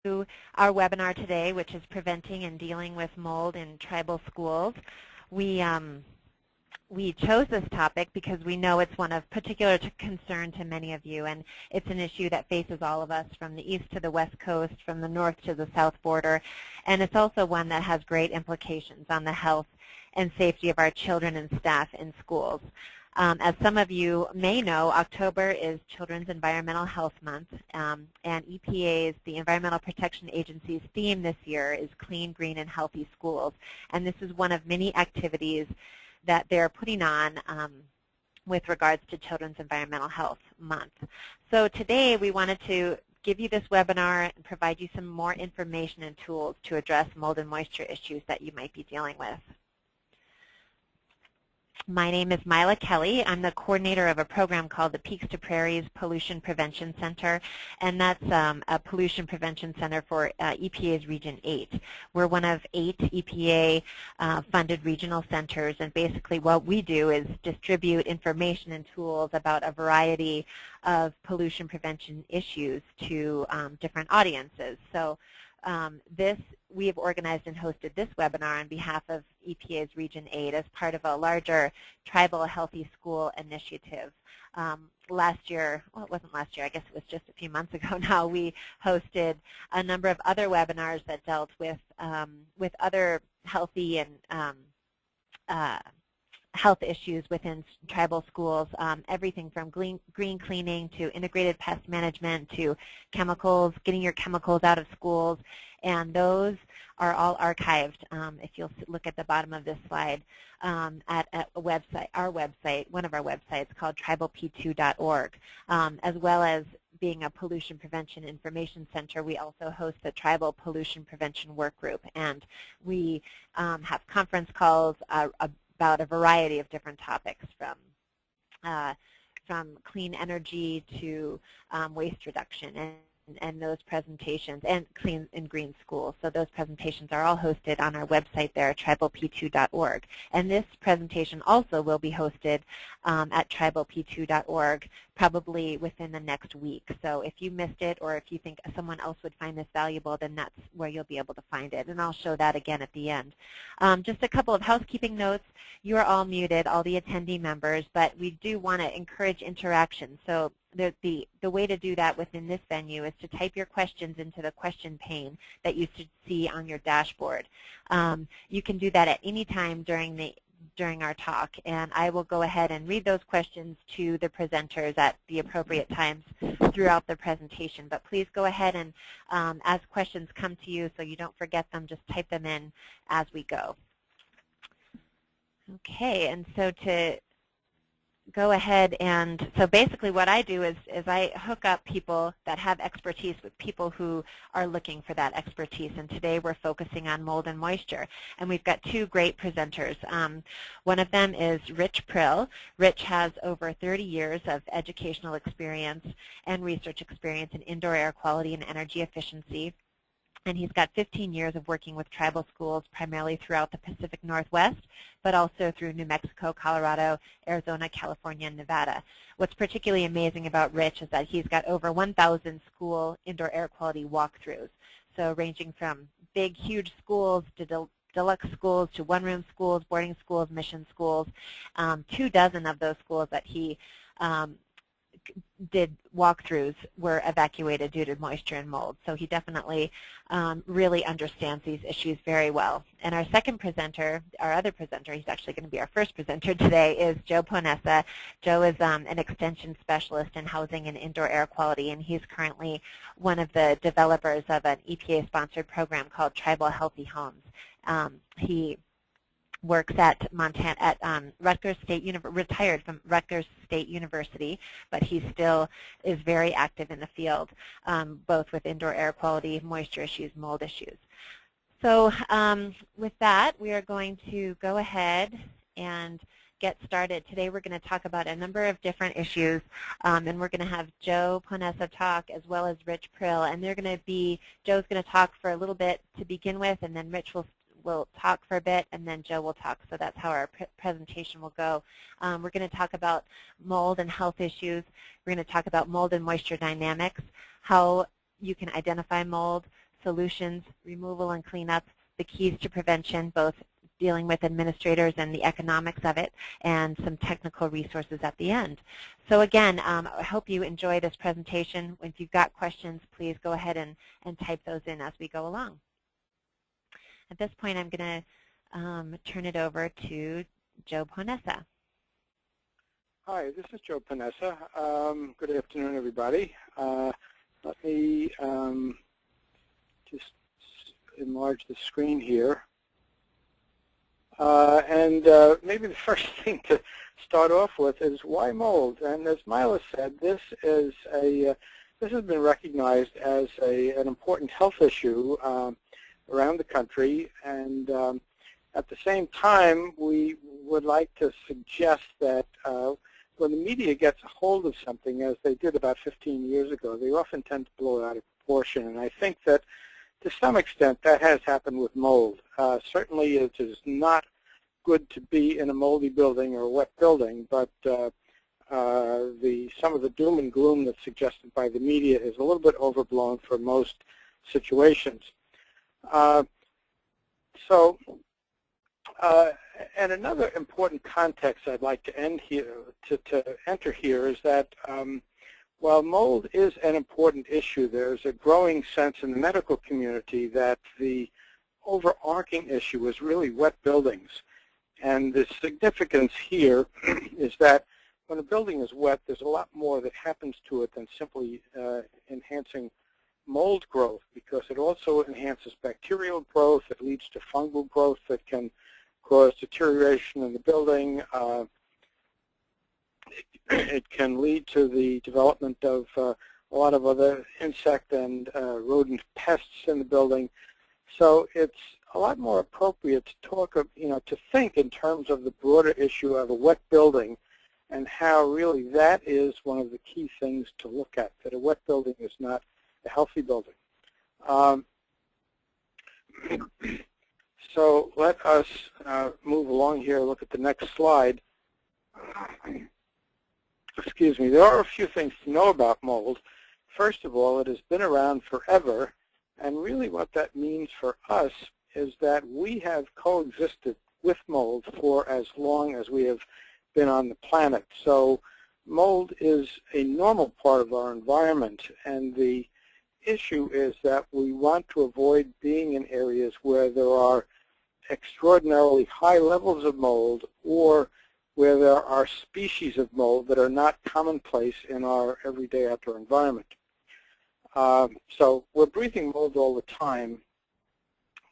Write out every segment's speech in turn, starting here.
our webinar today, which is Preventing and Dealing with Mold in Tribal Schools. We chose this topic because we know it's one of particular concern to many of you, and it's an issue that faces all of us from the east to the west coast, from the north to the south border, and it's also one that has great implications on the health and safety of our children and staff in schools. As some of you may know, October is Children's Environmental Health Month, and EPA's, the Environmental Protection Agency's theme this year is Clean, Green, and Healthy Schools, and this is one of many activities that they're putting on with regards to Children's Environmental Health Month. So today we wanted to give you this webinar and provide you some more information and tools to address mold and moisture issues that you might be dealing with. My name is Mila Kelly. I'm the coordinator of a program called the Peaks to Prairies Pollution Prevention Center, and that's a pollution prevention center for EPA's Region 8. We're one of 8 EPA-funded regional centers, and basically what we do is distribute information and tools about a variety of pollution prevention issues to different audiences. So we have organized and hosted this webinar on behalf of EPA's Region 8 as part of a larger Tribal Healthy School initiative. Last year, well, it wasn't last year, I guess it was just a few months ago now, we hosted a number of other webinars that dealt with other healthy and health issues within tribal schools, everything from green cleaning to integrated pest management to chemicals, getting your chemicals out of schools, and those are all archived, if you'll look at the bottom of this slide, at a website, one of our websites called tribalp2.org, as well as being a pollution prevention information center. We also host the Tribal Pollution Prevention Work Group, and we have conference calls about a variety of different topics, from clean energy to waste reduction and those presentations, and clean and green schools. So those presentations are all hosted on our website there, tribalp2.org. And this presentation also will be hosted at tribalp2.org probably within the next week. So if you missed it, or if you think someone else would find this valuable, then that's where you'll be able to find it. And I'll show that again at the end. Just a couple of housekeeping notes. You are all muted, all the attendee members, but we do want to encourage interaction. So the way to do that within this venue is to type your questions into the question pane that you should see on your dashboard. You can do that at any time during our talk, and I will go ahead and read those questions to the presenters at the appropriate times throughout the presentation. But please go ahead and as questions come to you, so you don't forget them, just type them in as we go. Okay, and so to go ahead, and so basically what I do is I hook up people that have expertise with people who are looking for that expertise, and today we're focusing on mold and moisture, and we've got 2 great presenters. One of them is Rich Prill. Rich has over 30 years of educational experience and research experience in indoor air quality and energy efficiency. And he's got 15 years of working with tribal schools primarily throughout the Pacific Northwest, but also through New Mexico, Colorado, Arizona, California, and Nevada. What's particularly amazing about Rich is that he's got over 1,000 school indoor air quality walkthroughs, so ranging from big, huge schools to deluxe schools to one-room schools, boarding schools, mission schools. 24 of those schools that he did walkthroughs were evacuated due to moisture and mold. So he definitely really understands these issues very well. And our second presenter, our other presenter, he's actually going to be our first presenter today, is Joe Ponessa. Joe is an extension specialist in housing and indoor air quality, and he's currently one of the developers of an EPA-sponsored program called Tribal Healthy Homes. He works at Rutgers State retired from Rutgers State University, but he still is very active in the field, both with indoor air quality, moisture issues, mold issues. So with that, we are going to go ahead and get started. Today we're going to talk about a number of different issues, and we're going to have Joe Ponessa talk as well as Rich Prill, and they're going to be, Joe's going to talk for a little bit to begin with, and then Rich will talk for a bit, and then Joe will talk. So that's how our presentation will go. We're going to talk about mold and health issues. We're going to talk about mold and moisture dynamics, how you can identify mold, solutions, removal and cleanup, the keys to prevention, both dealing with administrators and the economics of it, and some technical resources at the end. So again, I hope you enjoy this presentation. If you've got questions, please go ahead and type those in as we go along. At this point, I'm going to turn it over to Joe Ponessa. Hi, this is Joe Ponessa. Good afternoon, everybody. Let me just enlarge the screen here. Maybe the first thing to start off with is why mold? And as Mila said, this has been recognized as an important health issue around the country, and at the same time, we would like to suggest that when the media gets a hold of something, as they did about 15 years ago, they often tend to blow it out of proportion. And I think that to some extent that has happened with mold. Certainly it is not good to be in a moldy building or a wet building, but some of the doom and gloom that's suggested by the media is a little bit overblown for most situations. And another important context I'd like to enter here is that while mold is an important issue, there's a growing sense in the medical community that the overarching issue is really wet buildings. And the significance here is that when a building is wet, there's a lot more that happens to it than simply enhancing mold growth, because it also enhances bacterial growth. It leads to fungal growth that can cause deterioration in the building. It can lead to the development of a lot of other insect and rodent pests in the building. So it's a lot more appropriate to talk, to think in terms of the broader issue of a wet building and how really that is one of the key things to look at, that a wet building is not a healthy building. So let us move along here, look at the next slide. Excuse me, there are a few things to know about mold. First of all, it has been around forever, and really what that means for us is that we have coexisted with mold for as long as we have been on the planet. So mold is a normal part of our environment, and the issue is that we want to avoid being in areas where there are extraordinarily high levels of mold or where there are species of mold that are not commonplace in our everyday outdoor environment. So we're breathing mold all the time.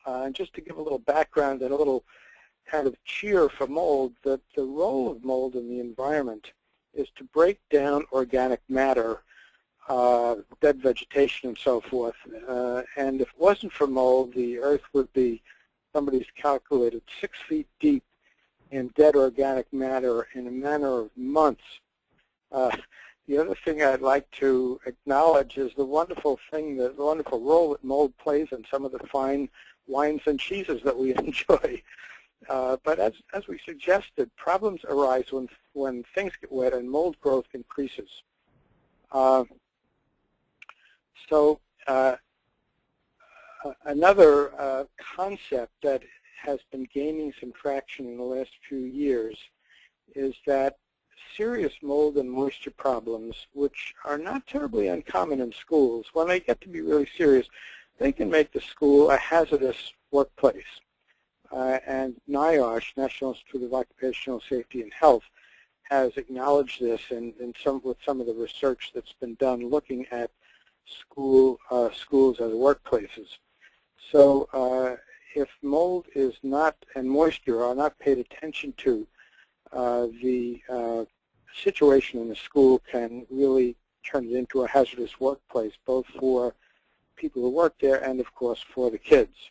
And just to give a little background and a little kind of cheer for mold, that the role of mold in the environment is to break down organic matter, dead vegetation and so forth. And if it wasn't for mold, the earth would be, somebody's calculated, 6 feet deep in dead organic matter in a matter of months. The other thing I'd like to acknowledge is the wonderful role that mold plays in some of the fine wines and cheeses that we enjoy. But as we suggested, problems arise when things get wet and mold growth increases. Another concept that has been gaining some traction in the last few years is that serious mold and moisture problems, which are not terribly uncommon in schools, when they get to be really serious, they can make the school a hazardous workplace. And NIOSH, National Institute of Occupational Safety and Health, has acknowledged this with some of the research that's been done looking at schools as workplaces. So if mold is not, and moisture are not paid attention to, the situation in the school can really turn it into a hazardous workplace, both for people who work there and, of course, for the kids.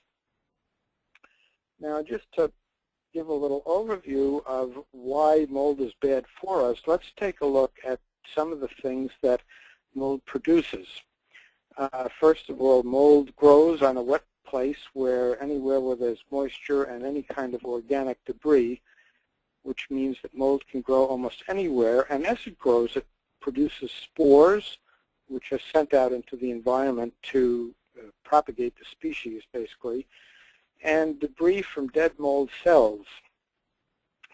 Now, just to give a little overview of why mold is bad for us, let's take a look at some of the things that mold produces. First of all, mold grows on a wet place anywhere where there's moisture and any kind of organic debris, which means that mold can grow almost anywhere. And as it grows, it produces spores, which are sent out into the environment to propagate the species, basically, and debris from dead mold cells.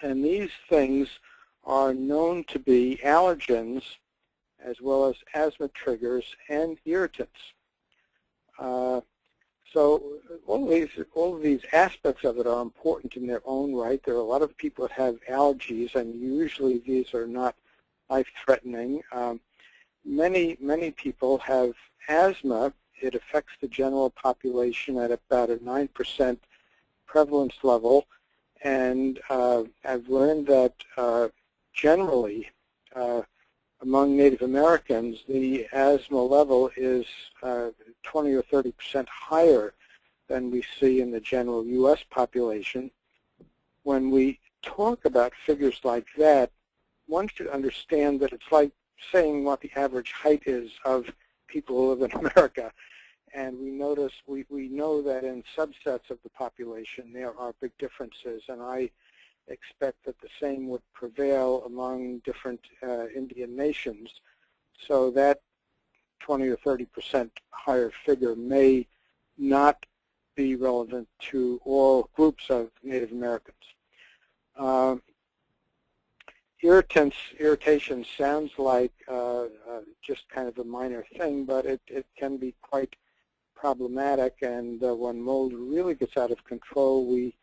And these things are known to be allergens as well as asthma triggers and irritants. So all of these aspects of it are important in their own right. There are a lot of people that have allergies, and usually these are not life-threatening. Many people have asthma. It affects the general population at about a 9% prevalence level, and I've learned that generally among Native Americans, the asthma level is 20 or 30% higher than we see in the general U.S. population. When we talk about figures like that, one should understand that it's like saying what the average height is of people who live in America. And we know that in subsets of the population there are big differences, and I expect that the same would prevail among different Indian nations. So that 20 or 30% higher figure may not be relevant to all groups of Native Americans. Irritation sounds like just kind of a minor thing, but it can be quite problematic, and when mold really gets out of control, we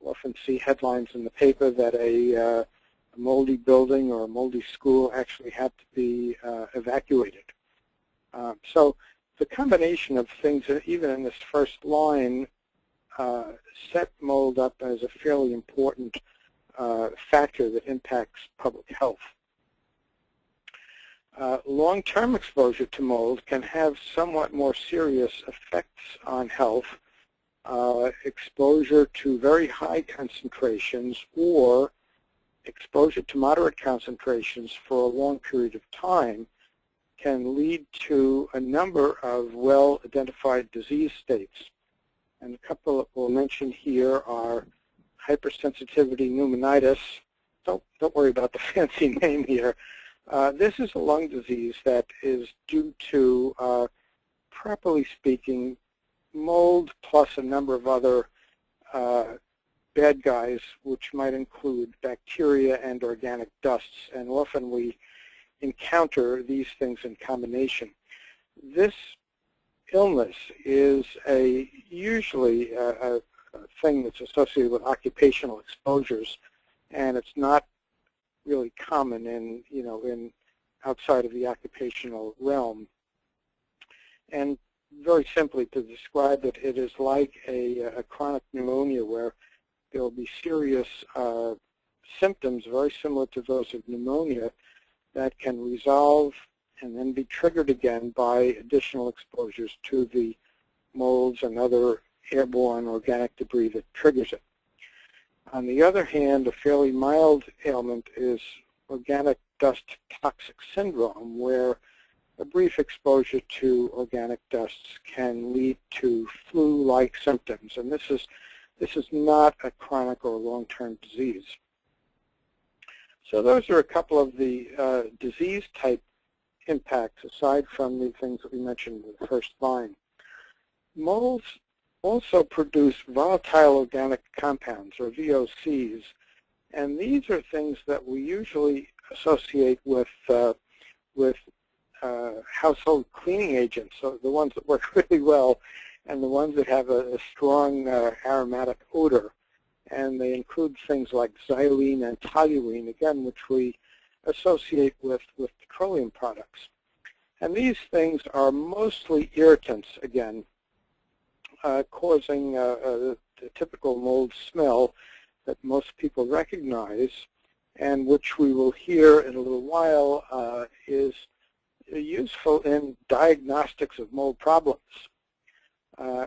often see headlines in the paper that a moldy building or a moldy school actually had to be evacuated. So the combination of things, even in this first line, set mold up as a fairly important factor that impacts public health. Long-term exposure to mold can have somewhat more serious effects on health. Exposure to very high concentrations or exposure to moderate concentrations for a long period of time can lead to a number of well-identified disease states. And a couple that we'll mention here are hypersensitivity pneumonitis. Don't worry about the fancy name here. This is a lung disease that is due to, properly speaking, mold plus a number of other bad guys, which might include bacteria and organic dusts, and often we encounter these things in combination. This illness is usually a thing that's associated with occupational exposures, and it's not really common in outside of the occupational realm. And very simply, to describe it, it is like a chronic pneumonia where there will be serious symptoms very similar to those of pneumonia that can resolve and then be triggered again by additional exposures to the molds and other airborne organic debris that triggers it. On the other hand, a fairly mild ailment is organic dust toxic syndrome, where a brief exposure to organic dusts can lead to flu-like symptoms, and this is not a chronic or long-term disease. So those are a couple of the disease-type impacts, aside from the things that we mentioned in the first line. Molds also produce volatile organic compounds, or VOCs, and these are things that we usually associate with household cleaning agents, so the ones that work really well and the ones that have a strong aromatic odor. And they include things like xylene and toluene, again, which we associate with petroleum products. And these things are mostly irritants, again, causing the typical mold smell that most people recognize, and which we will hear in a little while is useful in diagnostics of mold problems.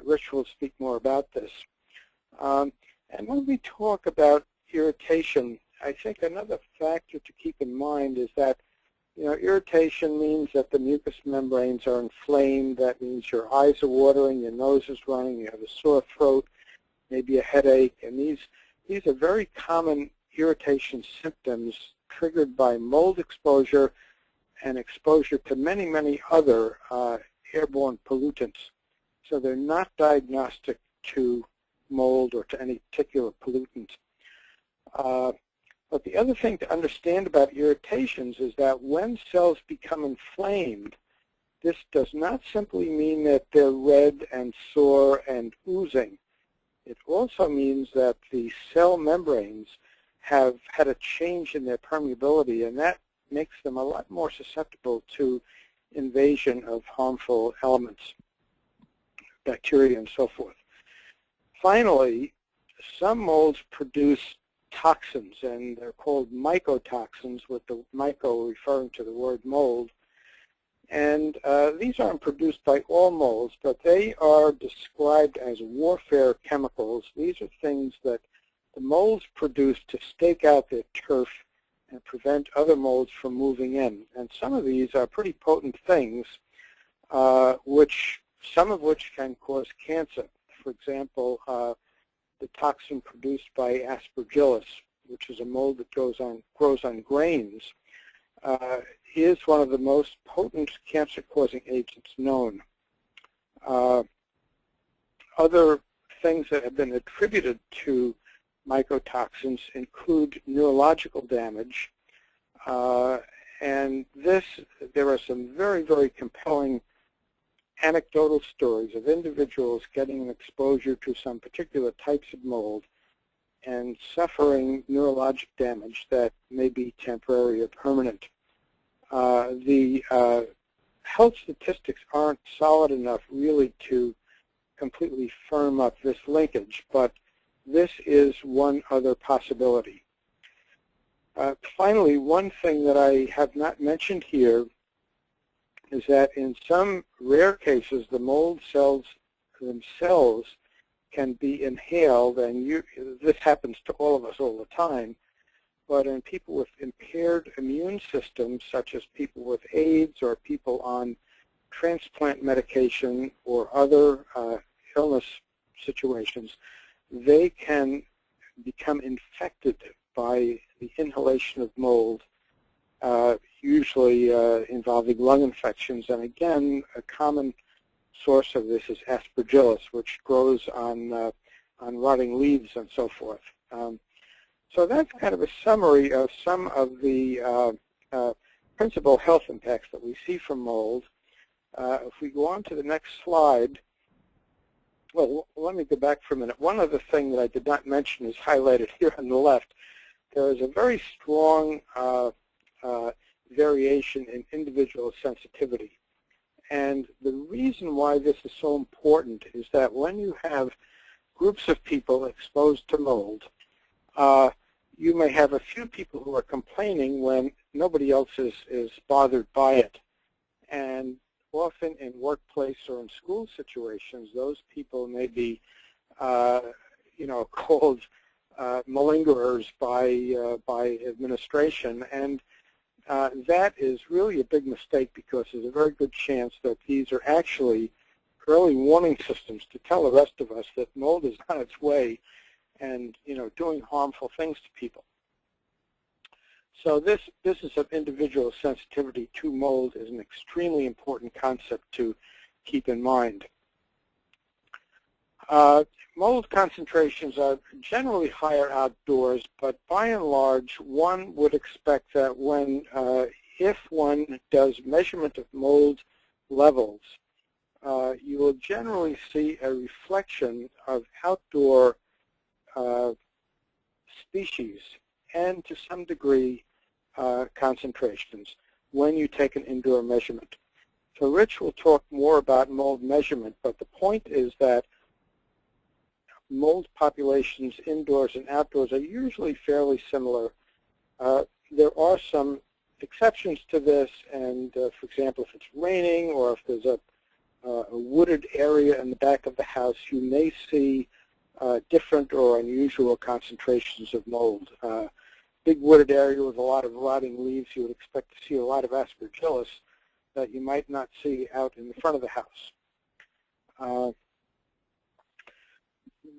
Rich will speak more about this. And when we talk about irritation, I think another factor to keep in mind is that irritation means that the mucous membranes are inflamed. That means your eyes are watering, your nose is running, you have a sore throat, maybe a headache. And these are very common irritation symptoms triggered by mold exposure and exposure to many, many other airborne pollutants. so they're not diagnostic to mold or to any particular pollutant. But the other thing to understand about irritations is that when cells become inflamed, this does not simply mean that they're red and sore and oozing. It also means that the cell membranes have had a change in their permeability, and that makes them a lot more susceptible to invasion of harmful elements, bacteria, and so forth. Finally, some molds produce toxins, and they're called mycotoxins, with the myco referring to the word mold. And these aren't produced by all molds, but they are described as warfare chemicals. These are things that the molds produce to stake out their turf and prevent other molds from moving in. And some of these are pretty potent things, some of which can cause cancer. For example, the toxin produced by Aspergillus, which is a mold that grows on grains, is one of the most potent cancer-causing agents known. Other things that have been attributed to mycotoxins include neurological damage, and there are some very, very compelling anecdotal stories of individuals getting an exposure to some particular types of mold and suffering neurologic damage that may be temporary or permanent. The health statistics aren't solid enough really to completely firm up this linkage, but this is one other possibility. Finally, one thing that I have not mentioned here is that in some rare cases, the mold cells themselves can be inhaled, and this happens to all of us all the time, but in people with impaired immune systems, such as people with AIDS or people on transplant medication or other illness situations, they can become infected by the inhalation of mold, usually involving lung infections. And again, a common source of this is Aspergillus, which grows on rotting leaves and so forth. So that's kind of a summary of some of the principal health impacts that we see from mold. If we go on to the next slide, well, let me go back for a minute. One other thing that I did not mention is highlighted here on the left. There is a very strong variation in individual sensitivity. And the reason why this is so important is that when you have groups of people exposed to mold, you may have a few people who are complaining when nobody else is bothered by it. And often in workplace or in school situations, those people may be, called malingerers by administration, and that is really a big mistake, because there's a very good chance that these are actually early warning systems to tell the rest of us that mold is on its way and doing harmful things to people. So this business of individual sensitivity to mold is an extremely important concept to keep in mind. Mold concentrations are generally higher outdoors, but by and large, one would expect that if one does measurement of mold levels, you will generally see a reflection of outdoor species and, to some degree, concentrations when you take an indoor measurement. So Rich will talk more about mold measurement, but the point is that mold populations indoors and outdoors are usually fairly similar. There are some exceptions to this, and for example, if it's raining or if there's a wooded area in the back of the house, you may see different or unusual concentrations of mold. Big wooded area with a lot of rotting leaves, you would expect to see a lot of Aspergillus that you might not see out in the front of the house.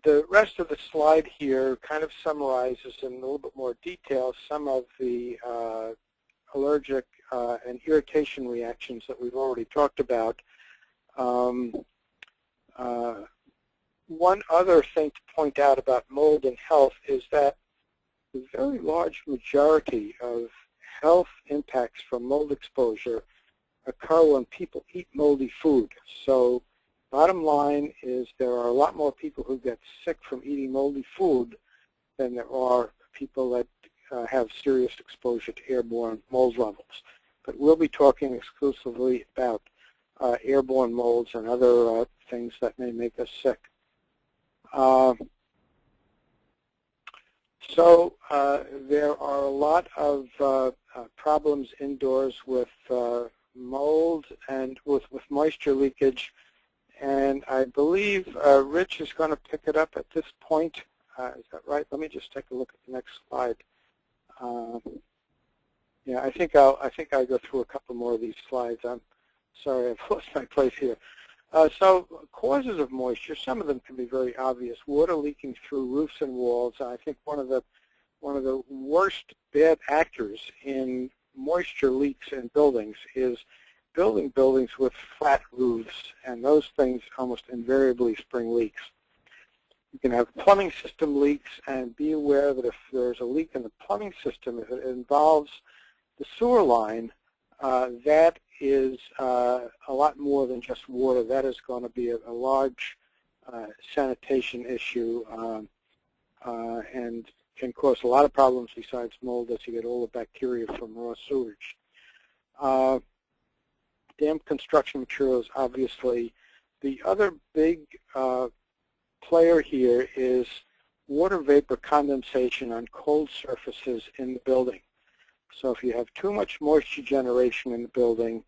The rest of the slide here kind of summarizes in a little bit more detail some of the allergic and irritation reactions that we've already talked about. One other thing to point out about mold and health is that the very large majority of health impacts from mold exposure occur when people eat moldy food. So bottom line is there are a lot more people who get sick from eating moldy food than there are people that have serious exposure to airborne mold levels. But we'll be talking exclusively about airborne molds and other things that may make us sick. So there are a lot of problems indoors with mold and with moisture leakage, and I believe Rich is going to pick it up at this point. Is that right? Let me just take a look at the next slide. Yeah, I think I'll go through a couple more of these slides. I'm sorry, I've lost my place here. So causes of moisture, some of them can be very obvious. Water leaking through roofs and walls. I think one of the worst bad actors in moisture leaks in buildings is building buildings with flat roofs, and those things almost invariably spring leaks. You can have plumbing system leaks, and be aware that if there's a leak in the plumbing system, if it involves the sewer line, that is a lot more than just water. That is going to be a large sanitation issue and can cause a lot of problems besides mold as you get all the bacteria from raw sewage. Damp construction materials, obviously. The other big player here is water vapor condensation on cold surfaces in the building. So if you have too much moisture generation in the building,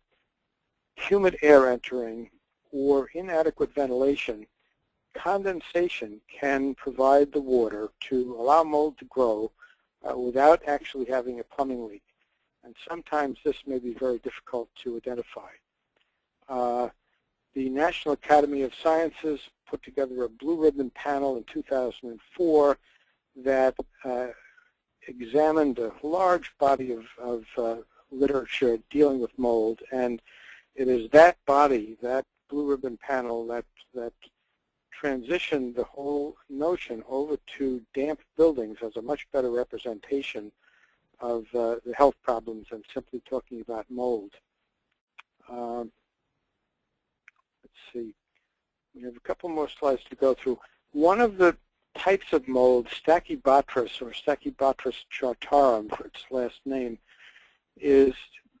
humid air entering, or inadequate ventilation, condensation can provide the water to allow mold to grow without actually having a plumbing leak. And sometimes this may be very difficult to identify. The National Academy of Sciences put together a blue ribbon panel in 2004 that examined a large body of literature dealing with mold, and it is that body, that blue ribbon panel, that transitioned the whole notion over to damp buildings as a much better representation of the health problems than simply talking about mold. Let's see. We have a couple more slides to go through. One of the types of mold, Stachybotrys or Stachybotrys chartarum for its last name, is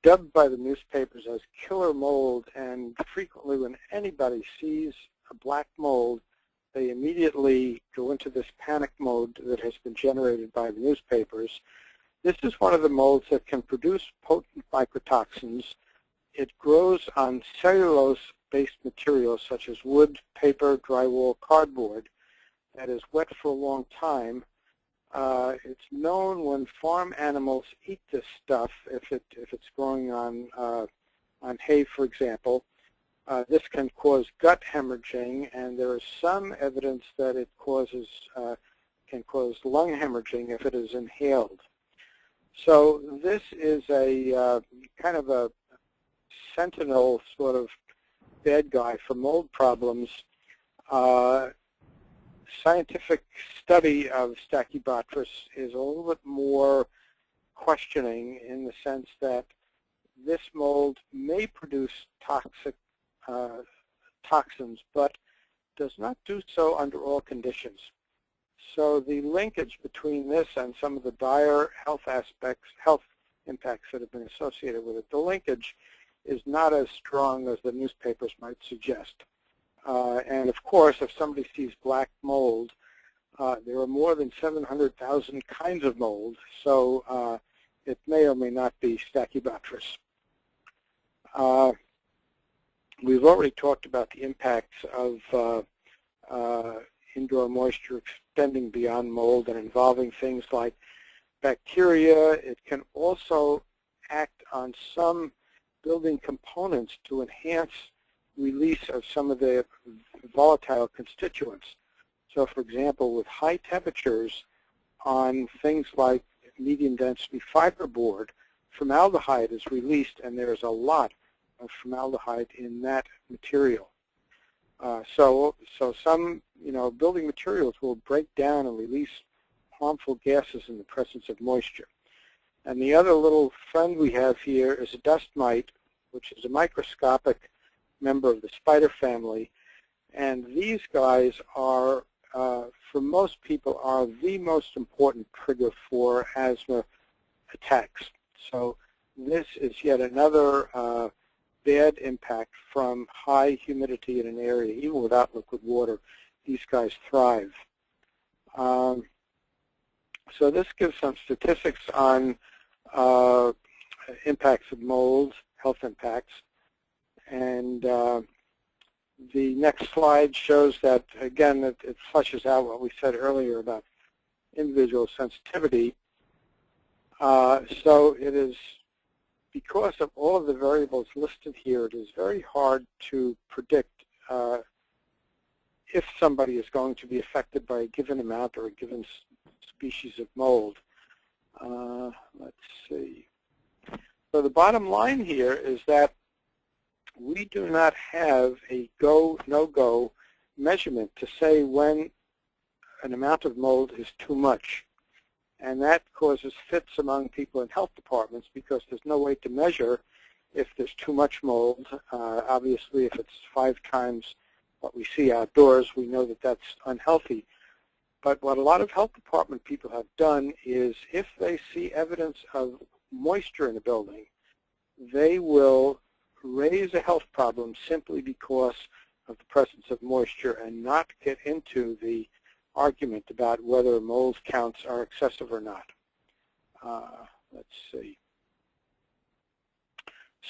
dubbed by the newspapers as killer mold, and frequently when anybody sees a black mold, they immediately go into this panic mode that has been generated by the newspapers. This is one of the molds that can produce potent mycotoxins. It grows on cellulose-based materials such as wood, paper, drywall, cardboard that is wet for a long time. It's known when farm animals eat this stuff, if it's growing on hay, for example. This can cause gut hemorrhaging, and there is some evidence that it can cause lung hemorrhaging if it is inhaled. So this is a kind of a sentinel sort of bad guy for mold problems. Scientific study of Stachybotrys is a little bit more questioning in the sense that this mold may produce toxins, but does not do so under all conditions. So the linkage between this and some of the dire health impacts that have been associated with it, the linkage is not as strong as the newspapers might suggest. And of course, if somebody sees black mold, there are more than 700,000 kinds of mold, so it may or may not be Stachybotrys. We've already talked about the impacts of indoor moisture extending beyond mold and involving things like bacteria. It can also act on some building components to enhance release of some of the volatile constituents. So for example, with high temperatures on things like medium density fiberboard, formaldehyde is released, and there's a lot of formaldehyde in that material. So some, building materials will break down and release harmful gases in the presence of moisture. And the other little friend we have here is a dust mite, which is a microscopic member of the spider family. And these guys are, for most people, are the most important trigger for asthma attacks. So this is yet another bad impact from high humidity in an area. Even without liquid water, these guys thrive. So this gives some statistics on impacts of mold, health impacts. And the next slide shows that, again, it fleshes out what we said earlier about individual sensitivity. So it is, because of all of the variables listed here, it is very hard to predict if somebody is going to be affected by a given amount or a given species of mold. Let's see. So the bottom line here is that we do not have a go, no-go measurement to say when an amount of mold is too much. And that causes fits among people in health departments because there's no way to measure if there's too much mold. Obviously, if it's 5 times what we see outdoors, we know that that's unhealthy. But what a lot of health department people have done is if they see evidence of moisture in a building, they will raise a health problem simply because of the presence of moisture and not get into the argument about whether mold counts are excessive or not. Let's see.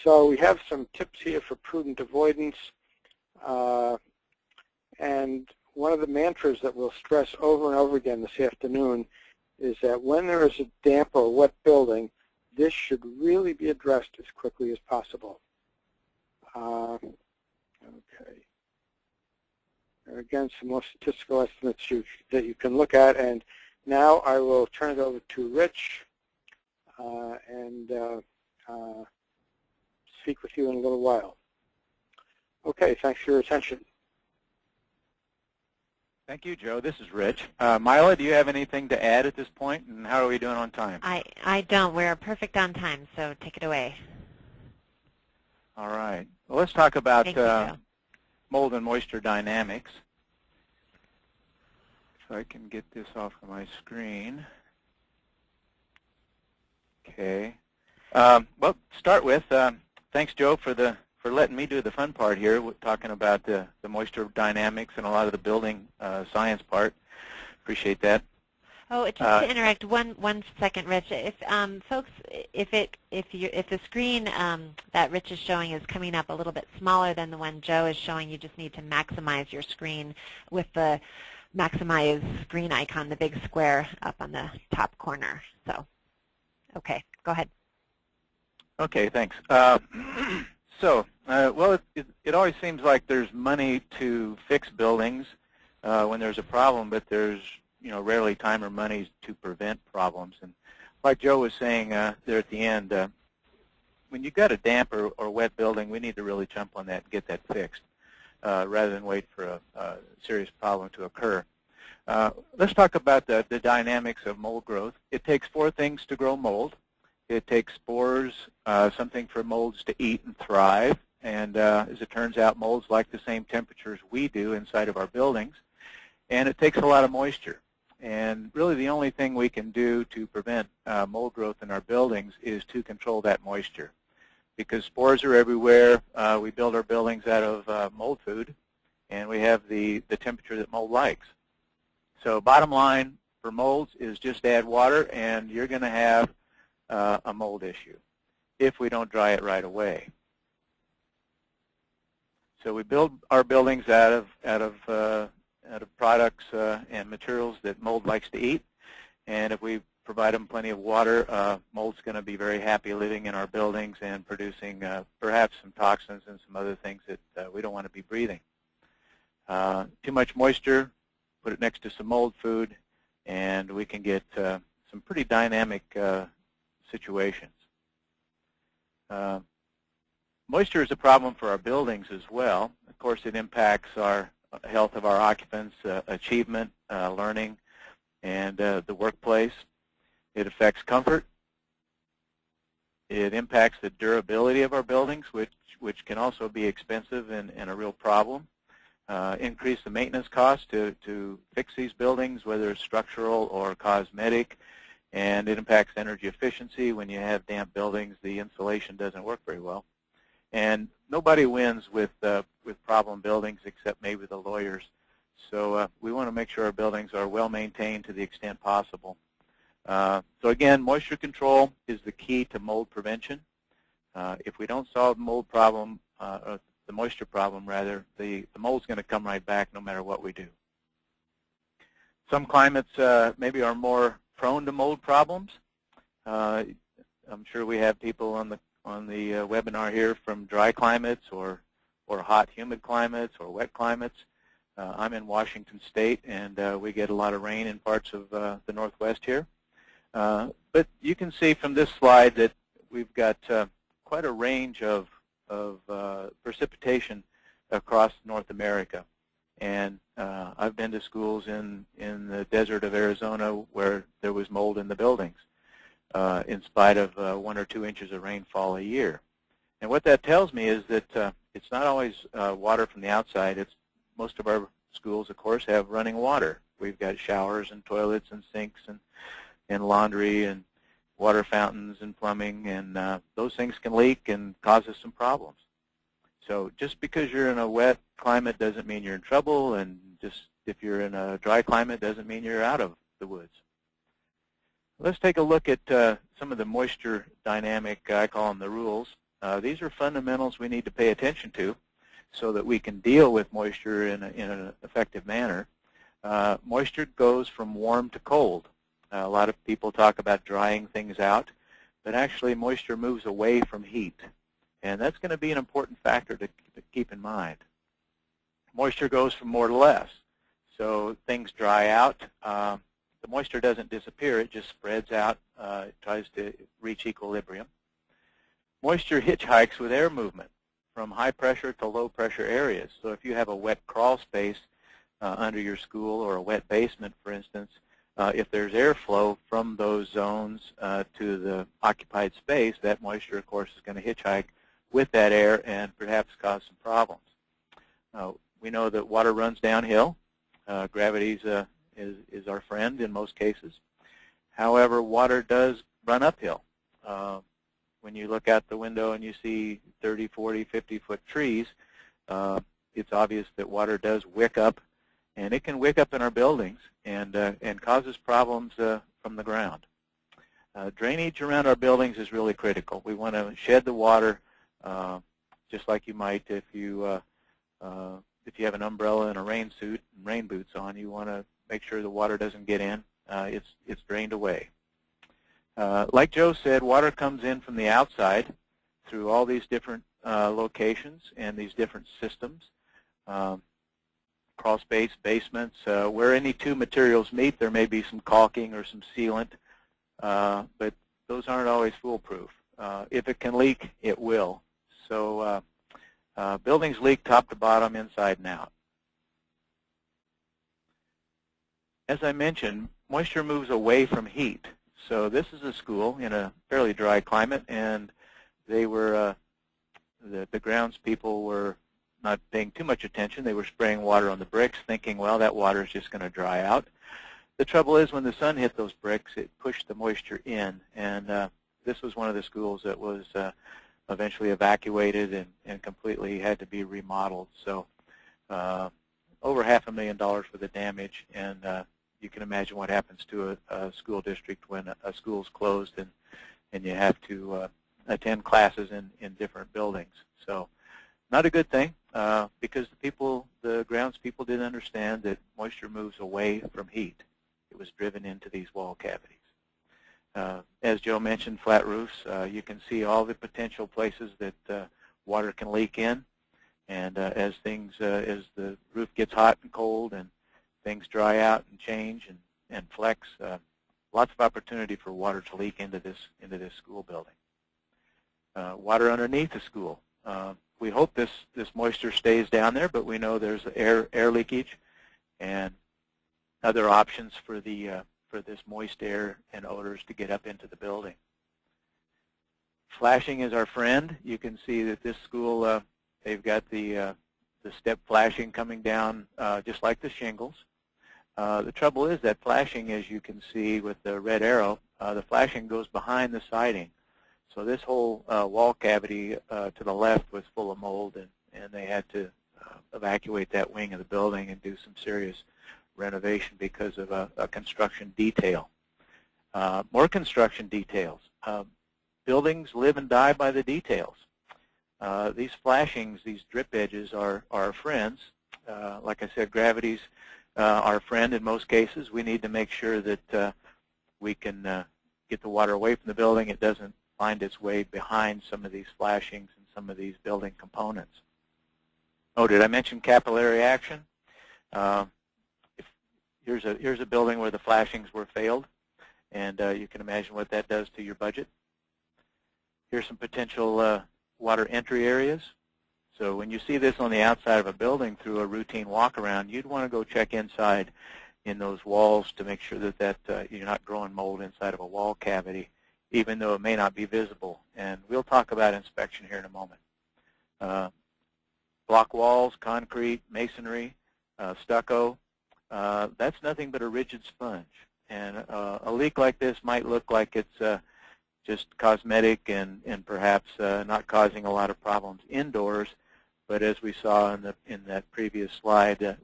So we have some tips here for prudent avoidance. And one of the mantras that we'll stress over and over again this afternoon is that when there is a damp or wet building, this should really be addressed as quickly as possible. Okay. There are, again, some more statistical estimates that you can look at. And now I will turn it over to Rich and speak with you in a little while. Okay, thanks for your attention. Thank you, Joe. This is Rich. Mila, do you have anything to add at this point, and how are we doing on time? I don't. We're perfect on time, so take it away. All right. Well, let's talk about Thank you, Joe. Mold and moisture dynamics. If I can get this off of my screen. Okay. Well, start with, thanks, Joe, for letting me do the fun part here, talking about the moisture dynamics and a lot of the building science part. Appreciate that. Oh, just to interact, one second, Rich. If folks, if the screen that Rich is showing is coming up a little bit smaller than the one Joe is showing, you just need to maximize your screen with the maximize screen icon, the big square up on the top corner. So, okay, go ahead. Okay, thanks. So, well, it always seems like there's money to fix buildings when there's a problem, but there's rarely time or money to prevent problems. And like Joe was saying there at the end, when you've got a damp or wet building, we need to really jump on that and get that fixed rather than wait for a serious problem to occur. Let's talk about the dynamics of mold growth. It takes 4 things to grow mold. It takes spores, something for molds to eat and thrive. And as it turns out, molds like the same temperatures we do inside of our buildings. And it takes a lot of moisture. And really the only thing we can do to prevent mold growth in our buildings is to control that moisture. Because spores are everywhere. We build our buildings out of mold food, and we have the temperature that mold likes. So bottom line for molds is just add water, and you're going to have a mold issue if we don't dry it right away. So we build our buildings out of products and materials that mold likes to eat, and if we provide them plenty of water, mold's going to be very happy living in our buildings and producing perhaps some toxins and some other things that we don't want to be breathing. Too much moisture, put it next to some mold food, and we can get some pretty dynamic situations. Moisture is a problem for our buildings as well. Of course, it impacts our health of our occupants, achievement, learning, and the workplace. It affects comfort. It impacts the durability of our buildings, which can also be expensive and a real problem. Increase the maintenance costs to fix these buildings, whether it's structural or cosmetic, and it impacts energy efficiency. When you have damp buildings, the insulation doesn't work very well. And nobody wins with problem buildings except maybe the lawyers. So we want to make sure our buildings are well maintained to the extent possible. So again, moisture control is the key to mold prevention. If we don't solve the mold problem, or the moisture problem rather, the mold's going to come right back no matter what we do. Some climates maybe are more prone to mold problems. I'm sure we have people on the webinar here from dry climates or hot, humid climates or wet climates. I'm in Washington State, and we get a lot of rain in parts of the Northwest here. But you can see from this slide that we've got quite a range of precipitation across North America. And I've been to schools in the desert of Arizona where there was mold in the buildings, in spite of 1 or 2 inches of rainfall a year. And what that tells me is that it's not always water from the outside. Most of our schools, of course, have running water. We've got showers and toilets and sinks and laundry and water fountains and plumbing, and those things can leak and cause us some problems. So just because you're in a wet climate doesn't mean you're in trouble, and just if you're in a dry climate doesn't mean you're out of the woods. Let's take a look at some of the moisture dynamic, I call them the rules. These are fundamentals we need to pay attention to so that we can deal with moisture in an effective manner. Moisture goes from warm to cold. A lot of people talk about drying things out, but actually moisture moves away from heat. And that's going to be an important factor to keep in mind. Moisture goes from more to less. So things dry out. The moisture doesn't disappear. It just spreads out. It tries to reach equilibrium. Moisture hitchhikes with air movement from high pressure to low pressure areas. So if you have a wet crawl space under your school or a wet basement, for instance, if there's airflow from those zones to the occupied space, that moisture, of course, is going to hitchhike with that air and perhaps cause some problems. We know that water runs downhill. Gravity is our friend in most cases. However, water does run uphill. When you look out the window and you see 30, 40, 50-foot trees, it's obvious that water does wick up, and it can wick up in our buildings and causes problems from the ground. Drainage around our buildings is really critical. We want to shed the water just like you might if you have an umbrella and a rain suit and rain boots on. You want to make sure the water doesn't get in. It's drained away. Like Joe said, water comes in from the outside through all these different locations and these different systems. Crawl space, basements, where any two materials meet, there may be some caulking or some sealant, but those aren't always foolproof. If it can leak, it will. So buildings leak top to bottom, inside and out. As I mentioned, moisture moves away from heat. So this is a school in a fairly dry climate, and they were the grounds people were not paying too much attention. They were spraying water on the bricks, thinking, well, that water is just going to dry out. The trouble is when the sun hit those bricks, it pushed the moisture in, and this was one of the schools that was eventually evacuated and completely had to be remodeled. So over $500,000 for the damage, and you can imagine what happens to a school district when a school's closed and you have to attend classes in different buildings. So not a good thing because the grounds people didn't understand that moisture moves away from heat. It was driven into these wall cavities. As Joe mentioned, flat roofs, you can see all the potential places that water can leak in. And as the roof gets hot and cold and things dry out and change and flex, lots of opportunity for water to leak into this school building. Water underneath the school. We hope this moisture stays down there, but we know there's air leakage and other options for this moist air and odors to get up into the building. Flashing is our friend. You can see that this school, they've got the step flashing coming down just like the shingles. The trouble is that flashing, as you can see with the red arrow, the flashing goes behind the siding. So this whole wall cavity to the left was full of mold, and they had to evacuate that wing of the building and do some serious renovation because of a construction detail. More construction details. Buildings live and die by the details. These flashings, these drip edges are our friends. Like I said, gravity's our friend in most cases. We need to make sure that we can get the water away from the building. It doesn't find its way behind some of these flashings and some of these building components. Oh, did I mention capillary action? Here's a building where the flashings were failed, and you can imagine what that does to your budget. Here's some potential water entry areas. So when you see this on the outside of a building through a routine walk around, you'd want to go check inside in those walls to make sure that you're not growing mold inside of a wall cavity, even though it may not be visible. And we'll talk about inspection here in a moment. Block walls, concrete, masonry, stucco, that's nothing but a rigid sponge. And a leak like this might look like it's just cosmetic and perhaps not causing a lot of problems indoors, but as we saw in that previous slide,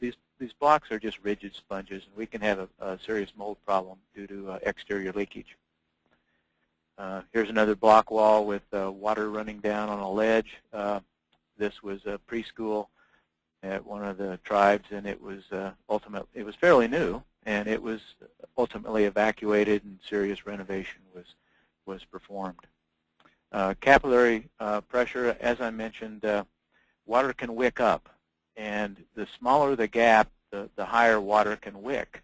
these blocks are just rigid sponges, and we can have a serious mold problem due to exterior leakage. Here's another block wall with water running down on a ledge. This was a preschool at one of the tribes, and it was it was fairly new, and it was ultimately evacuated, and serious renovation was performed. Capillary pressure, as I mentioned, water can wick up, and the smaller the gap, the higher water can wick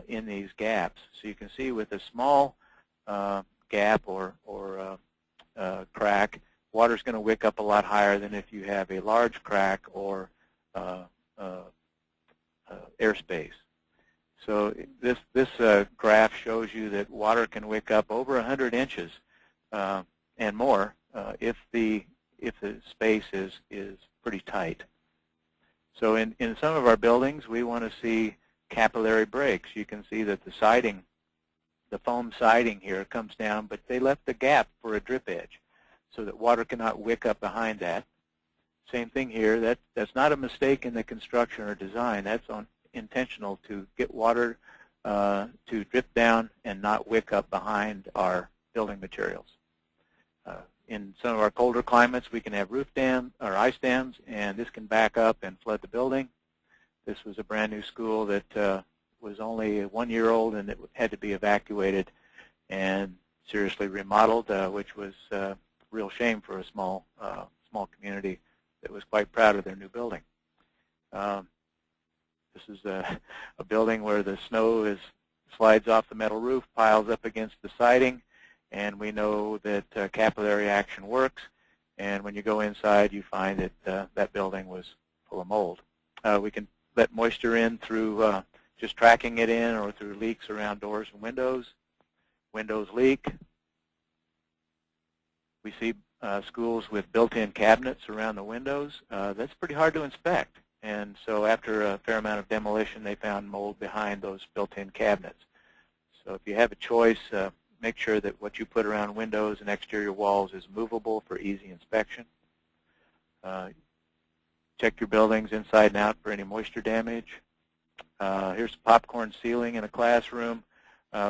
in these gaps. So you can see with a small gap or crack, water's going to wick up a lot higher than if you have a large crack or airspace. So this graph shows you that water can wick up over 100 inches and more if the space is pretty tight. So in some of our buildings, we want to see capillary breaks. You can see that the siding, the foam siding here, comes down, but they left the gap for a drip edge so that water cannot wick up behind that. Same thing here. That's not a mistake in the construction or design. That's intentional to get water to drip down and not wick up behind our building materials. In some of our colder climates, we can have roof dams or ice dams, and this can back up and flood the building. This was a brand new school that was only 1 year old, and it had to be evacuated and seriously remodeled, which was a real shame for a small community that was quite proud of their new building. This is a building where the snow slides off the metal roof, piles up against the siding, and we know that capillary action works. And when you go inside, you find that that building was full of mold. We can let moisture in through just tracking it in or through leaks around doors and windows. Windows leak. We see schools with built-in cabinets around the windows. That's pretty hard to inspect. And so after a fair amount of demolition, they found mold behind those built-in cabinets. So if you have a choice, make sure that what you put around windows and exterior walls is movable for easy inspection. Check your buildings inside and out for any moisture damage. Here's a popcorn ceiling in a classroom.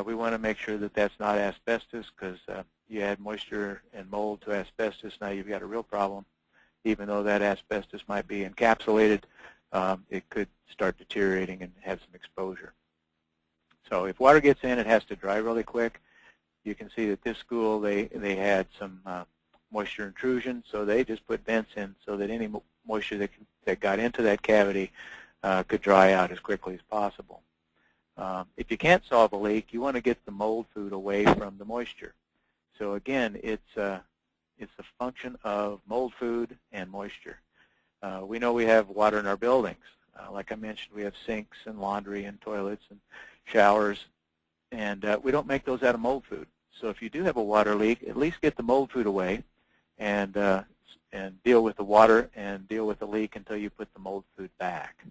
We want to make sure that that's not asbestos, because you add moisture and mold to asbestos, now you've got a real problem. Even though that asbestos might be encapsulated, it could start deteriorating and have some exposure. So if water gets in, it has to dry really quick. You can see that this school, they had some moisture intrusion, so they just put vents in so that any moisture that got into that cavity could dry out as quickly as possible. If you can't solve a leak, you want to get the mold food away from the moisture. So again, it's it's a function of mold food and moisture. We know we have water in our buildings. Like I mentioned, we have sinks and laundry and toilets and showers, and we don't make those out of mold food. So if you do have a water leak, at least get the mold food away and deal with the water and deal with the leak until you put the mold food back.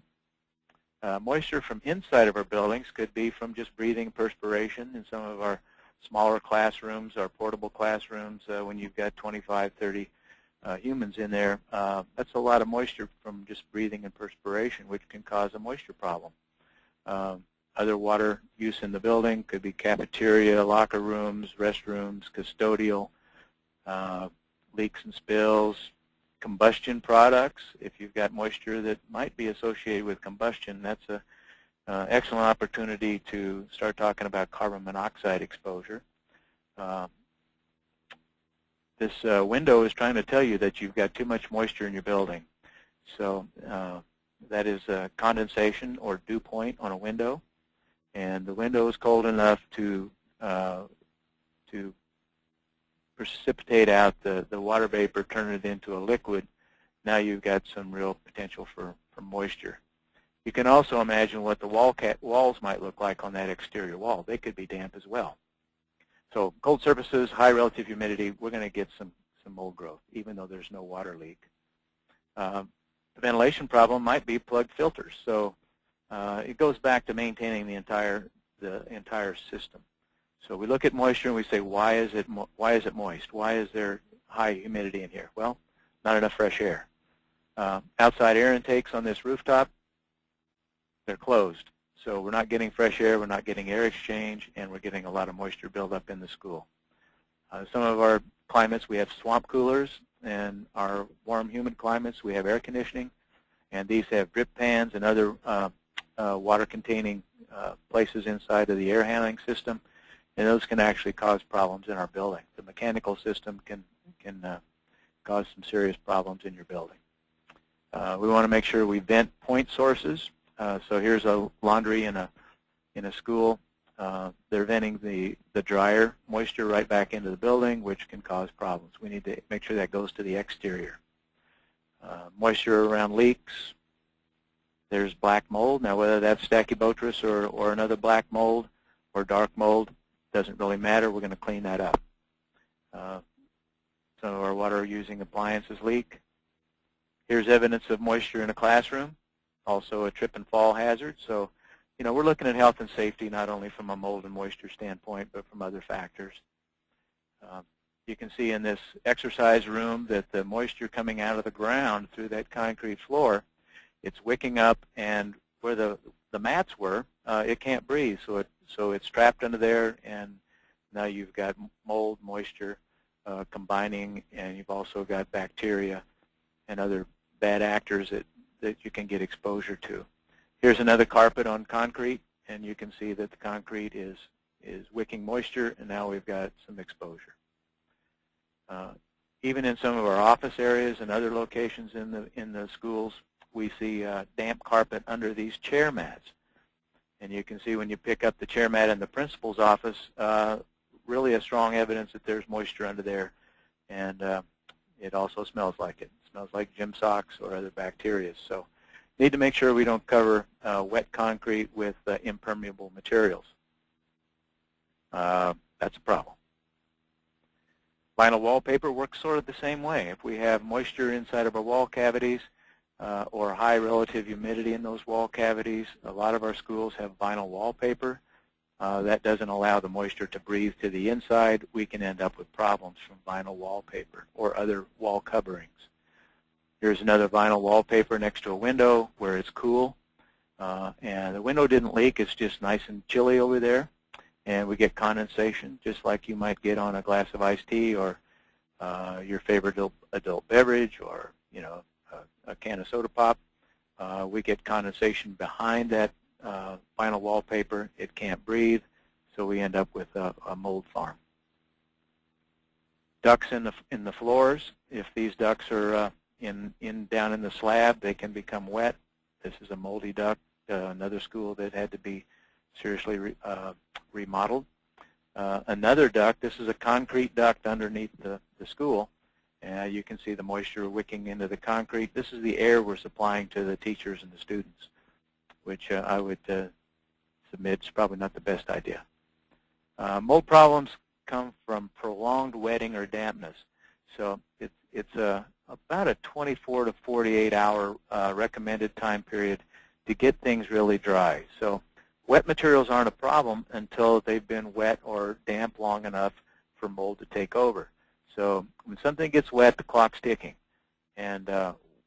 Moisture from inside of our buildings could be from just breathing perspiration in some of our smaller classrooms, our portable classrooms, when you've got 25, 30 humans in there. That's a lot of moisture from just breathing and perspiration, which can cause a moisture problem. Other water use in the building could be cafeteria, locker rooms, restrooms, custodial, leaks and spills, combustion products. If you've got moisture that might be associated with combustion, that's an excellent opportunity to start talking about carbon monoxide exposure. This window is trying to tell you that you've got too much moisture in your building. So that is condensation or dew point on a window. And the window is cold enough to precipitate out the water vapor, turn it into a liquid. Now you've got some real potential for moisture. You can also imagine what the walls might look like on that exterior wall. They could be damp as well. So cold surfaces, high relative humidity, we're going to get some mold growth, even though there's no water leak. The ventilation problem might be plugged filters. So it goes back to maintaining the entire system. So we look at moisture and we say, why is it moist? Why is there high humidity in here? Well, not enough fresh air. Outside air intakes on this rooftop, they're closed. So we're not getting fresh air, we're not getting air exchange, and we're getting a lot of moisture buildup in the school. Some of our climates, we have swamp coolers, and our warm, humid climates, we have air conditioning, and these have drip pans and other water-containing places inside of the air handling system, and those can actually cause problems in our building. The mechanical system can cause some serious problems in your building. We want to make sure we vent point sources. So here's a laundry in a school. They're venting the drier moisture right back into the building, which can cause problems. We need to make sure that goes to the exterior. Moisture around leaks. There's black mold. Now whether that's Stachybotrys or another black mold or dark mold, doesn't really matter. We're going to clean that up. Some of our water using appliances leak. Here's evidence of moisture in a classroom. Also a trip and fall hazard. So, you know, we're looking at health and safety not only from a mold and moisture standpoint, but from other factors. You can see in this exercise room that the moisture coming out of the ground through that concrete floor, it's wicking up, and where the mats were, it can't breathe. So it's trapped under there, and now you've got mold, moisture combining, and you've also got bacteria and other bad actors that you can get exposure to. Here's another carpet on concrete, and you can see that the concrete is wicking moisture, and now we've got some exposure. Even in some of our office areas and other locations in the schools, we see damp carpet under these chair mats. And you can see when you pick up the chair mat in the principal's office, really a strong evidence that there's moisture under there, and it also smells like it. It smells like gym socks or other bacteria. So need to make sure we don't cover wet concrete with impermeable materials. That's a problem. Vinyl wallpaper works sort of the same way. If we have moisture inside of our wall cavities or high relative humidity in those wall cavities, a lot of our schools have vinyl wallpaper. That doesn't allow the moisture to breathe to the inside. We can end up with problems from vinyl wallpaper or other wall coverings. Here's another vinyl wallpaper next to a window where it's cool. And the window didn't leak. It's just nice and chilly over there. And we get condensation, just like you might get on a glass of iced tea or your favorite adult beverage, or a can of soda pop. We get condensation behind that vinyl wallpaper. It can't breathe, so we end up with a mold farm. Ducts in the floors. If these ducts are down in the slab, they can become wet. This is a moldy duct. Another school that had to be seriously remodeled. Another duct, this is a concrete duct underneath the school. You can see the moisture wicking into the concrete. This is the air we're supplying to the teachers and the students, which I would submit is probably not the best idea. Mold problems come from prolonged wetting or dampness. So it's about a 24 to 48 hour recommended time period to get things really dry. So wet materials aren't a problem until they've been wet or damp long enough for mold to take over. So when something gets wet, the clock's ticking, and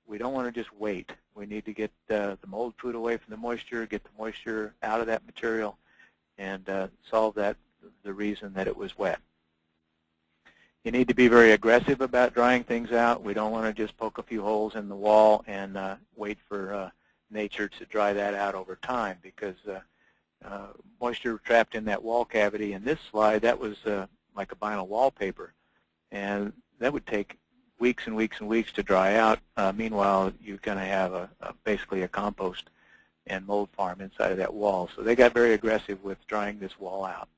we don't want to just wait. We need to get the mold food away from the moisture, get the moisture out of that material, and solve the reason that it was wet. You need to be very aggressive about drying things out. We don't want to just poke a few holes in the wall and wait for nature to dry that out over time, because moisture trapped in that wall cavity in this slide, that was like a vinyl wallpaper. And that would take weeks and weeks and weeks to dry out. Meanwhile, you're going to have basically a compost and mold farm inside of that wall. So they got very aggressive with drying this wall out.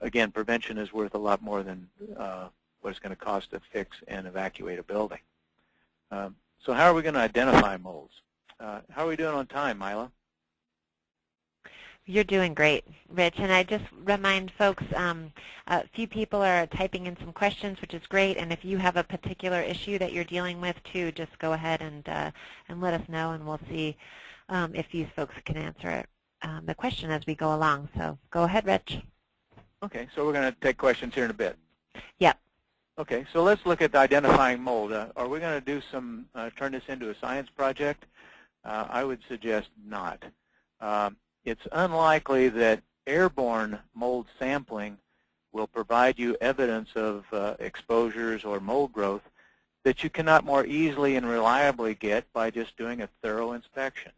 Again, prevention is worth a lot more than what it's going to cost to fix and evacuate a building. So how are we going to identify molds? How are we doing on time, Mila? You're doing great, Rich. And I just remind folks, a few people are typing in some questions, which is great. And if you have a particular issue that you're dealing with, too, just go ahead and let us know, and we'll see if these folks can answer the question as we go along. So go ahead, Rich. Okay, so we're going to take questions here in a bit. Yep. Okay, so let's look at identifying mold. Are we going to do turn this into a science project? I would suggest not. It's unlikely that airborne mold sampling will provide you evidence of exposures or mold growth that you cannot more easily and reliably get by just doing a thorough inspection.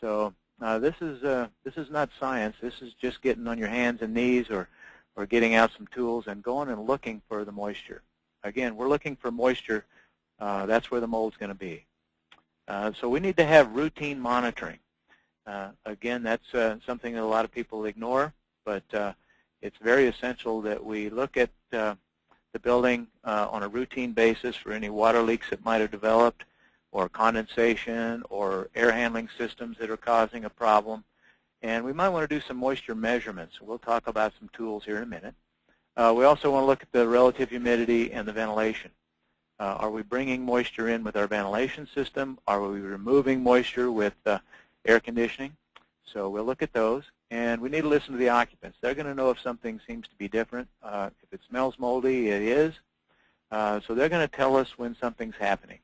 So this is not science. This is just getting on your hands and knees or getting out some tools and going and looking for the moisture. Again, we're looking for moisture. That's where the mold's going to be. So we need to have routine monitoring. Again, that's something that a lot of people ignore, but it's very essential that we look at the building on a routine basis for any water leaks that might have developed, or condensation, or air handling systems that are causing a problem. And we might want to do some moisture measurements. We'll talk about some tools here in a minute. We also want to look at the relative humidity and the ventilation. Are we bringing moisture in with our ventilation system? Are we removing moisture with air conditioning? So we'll look at those. And we need to listen to the occupants. They're going to know if something seems to be different. If it smells moldy, it is. So they're going to tell us when something's happening.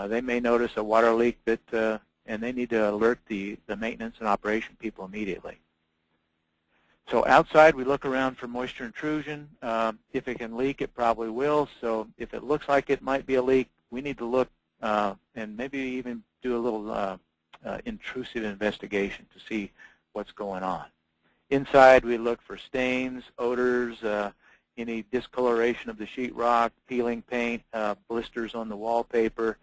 They may notice a water leak and they need to alert the maintenance and operation people immediately. So outside, we look around for moisture intrusion. If it can leak, it probably will. So if it looks like it might be a leak, we need to look and maybe even do a little intrusive investigation to see what's going on. Inside, we look for stains, odors, any discoloration of the sheetrock, peeling paint, blisters on the wallpaper.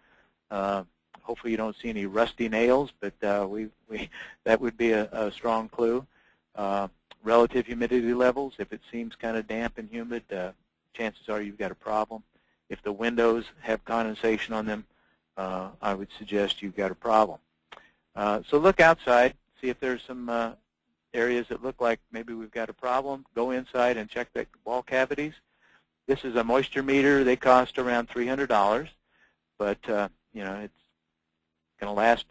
Hopefully you don't see any rusty nails, but that would be a strong clue. Relative humidity levels, if it seems kind of damp and humid, chances are you've got a problem. If the windows have condensation on them, I would suggest you've got a problem. So look outside, see if there's some areas that look like maybe we've got a problem. Go inside and check the wall cavities. This is a moisture meter. They cost around $300, but you know, it's going to last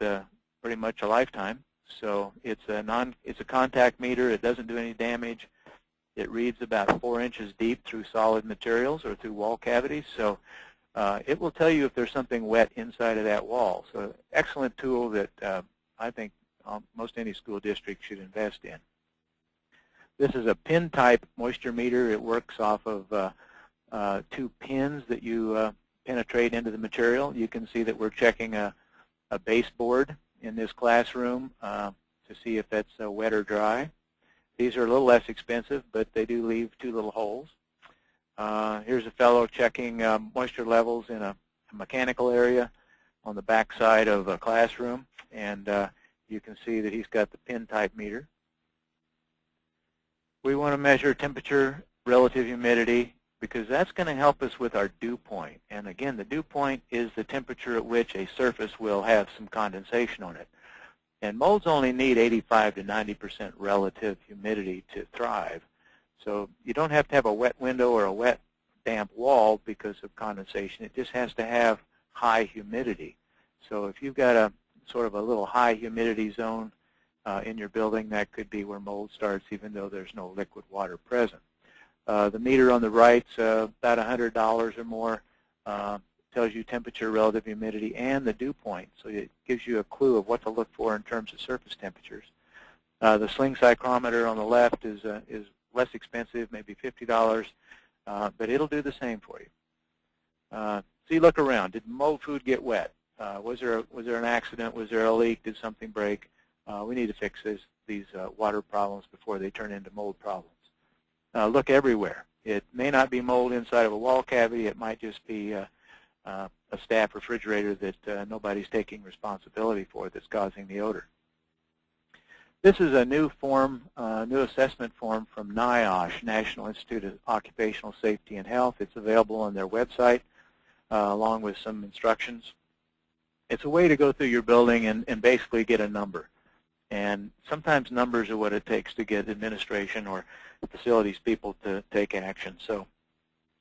pretty much a lifetime. So it's a contact meter. It doesn't do any damage. It reads about 4 inches deep through solid materials or through wall cavities. So it will tell you if there's something wet inside of that wall. So excellent tool that I think most any school district should invest in. This is a pin-type moisture meter. It works off of 2 pins that you penetrate into the material. You can see that we're checking a baseboard in this classroom to see if that's wet or dry. These are a little less expensive, but they do leave 2 little holes. Here's a fellow checking moisture levels in a mechanical area on the back side of a classroom, and you can see that he's got the pin-type meter. We want to measure temperature, relative humidity, because that's going to help us with our dew point. And again, the dew point is the temperature at which a surface will have some condensation on it. And molds only need 85 to 90% relative humidity to thrive. So you don't have to have a wet window or a wet, damp wall because of condensation. It just has to have high humidity. So if you've got a sort of a little high humidity zone in your building, that could be where mold starts, even though there's no liquid water present. The meter on the right's about $100 or more. Tells you temperature, relative humidity, and the dew point. So it gives you a clue of what to look for in terms of surface temperatures. The sling psychrometer on the left is less expensive, maybe $50, but it'll do the same for you. So you look around. Did mold food get wet? Was there an accident? Was there a leak? Did something break? We need to fix these water problems before they turn into mold problems. Look everywhere. It may not be mold inside of a wall cavity. It might just be a staff refrigerator that nobody's taking responsibility for that's causing the odor. This is a new form, new assessment form from NIOSH, National Institute of Occupational Safety and Health. It's available on their website along with some instructions. It's a way to go through your building and basically get a number. And sometimes numbers are what it takes to get administration or facilities people to take action. So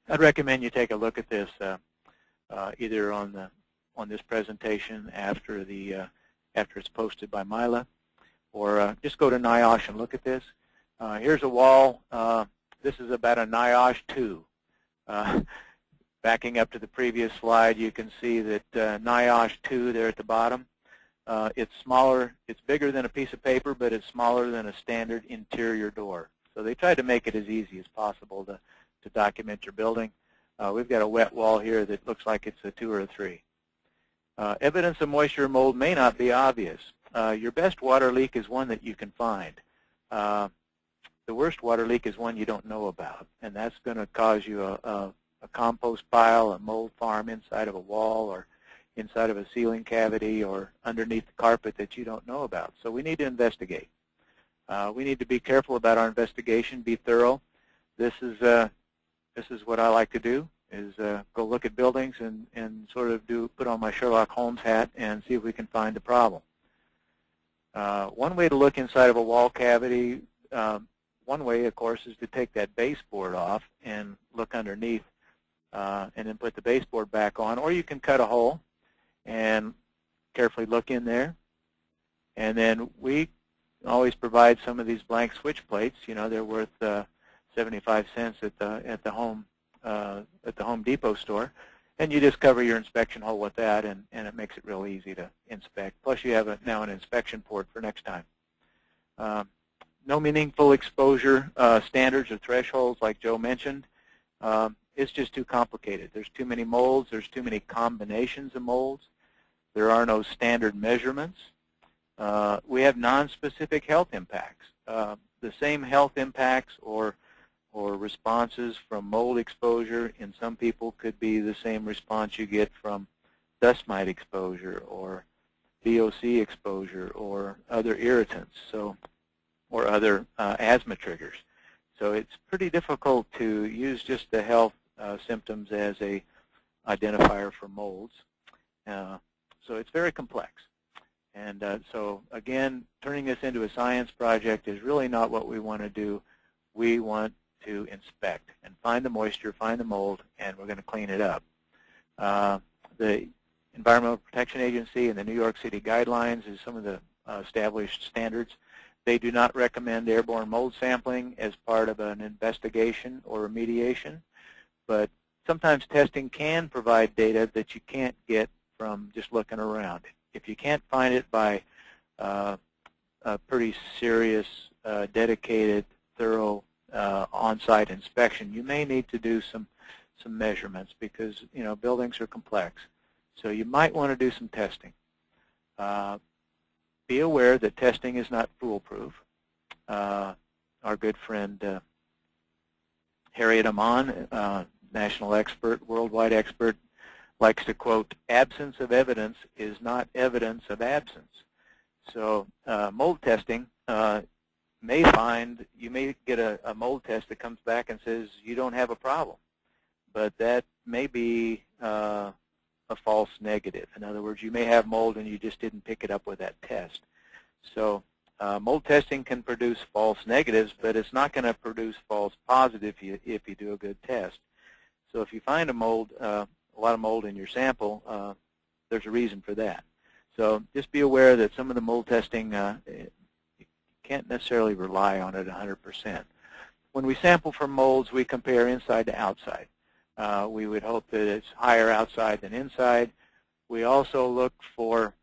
I'd recommend you take a look at this either on this presentation after it's posted by Mila, or just go to NIOSH and look at this. Here's a wall. This is about a NIOSH 2. Backing up to the previous slide, you can see that NIOSH 2 there at the bottom. It's smaller. It's bigger than a piece of paper, but it's smaller than a standard interior door. So they tried to make it as easy as possible to document your building. We've got a wet wall here that looks like it's a 2 or a 3. Evidence of moisture or mold may not be obvious. Your best water leak is one that you can find. The worst water leak is one you don't know about, and that's going to cause you a compost pile, a mold farm inside of a wall, or inside of a ceiling cavity, or underneath the carpet that you don't know about. So we need to investigate. We need to be careful about our investigation, be thorough. This is what I like to do, is go look at buildings and sort of put on my Sherlock Holmes hat and see if we can find a problem. One way to look inside of a wall cavity, one way, of course, is to take that baseboard off and look underneath and then put the baseboard back on. Or you can cut a hole and carefully look in there. And then we always provide some of these blank switch plates. You know, they're worth 75 cents at the Home Depot store, and you just cover your inspection hole with that, and it makes it real easy to inspect. Plus, you have now an inspection port for next time. No meaningful exposure standards or thresholds, like Joe mentioned. It's just too complicated. There's too many molds. There's too many combinations of molds. There are no standard measurements. We have non-specific health impacts. The same health impacts or responses from mold exposure in some people could be the same response you get from dust mite exposure or VOC exposure or other irritants, or other asthma triggers. So it's pretty difficult to use just the health symptoms as a identifier for molds. So it's very complex. And so again, turning this into a science project is really not what we want to do. We want to inspect and find the moisture, find the mold, and we're going to clean it up. The Environmental Protection Agency and the New York City guidelines is some of the established standards. They do not recommend airborne mold sampling as part of an investigation or remediation, but sometimes testing can provide data that you can't get from just looking around. If you can't find it by a pretty serious, dedicated, thorough on-site inspection, you may need to do some measurements because, you know, buildings are complex. So you might want to do some testing. Be aware that testing is not foolproof. Our good friend Harriet Amon, national expert, worldwide expert, likes to quote, "Absence of evidence is not evidence of absence." So mold testing you may get a mold test that comes back and says you don't have a problem. but that may be a false negative. In other words, you may have mold and you just didn't pick it up with that test. So mold testing can produce false negatives, but it's not going to produce false positives if you do a good test. So if you find a lot of mold in your sample, there's a reason for that. So just be aware that some of the mold testing, you can't necessarily rely on it 100%. When we sample for molds, we compare inside to outside. We would hope that it's higher outside than inside. We also look for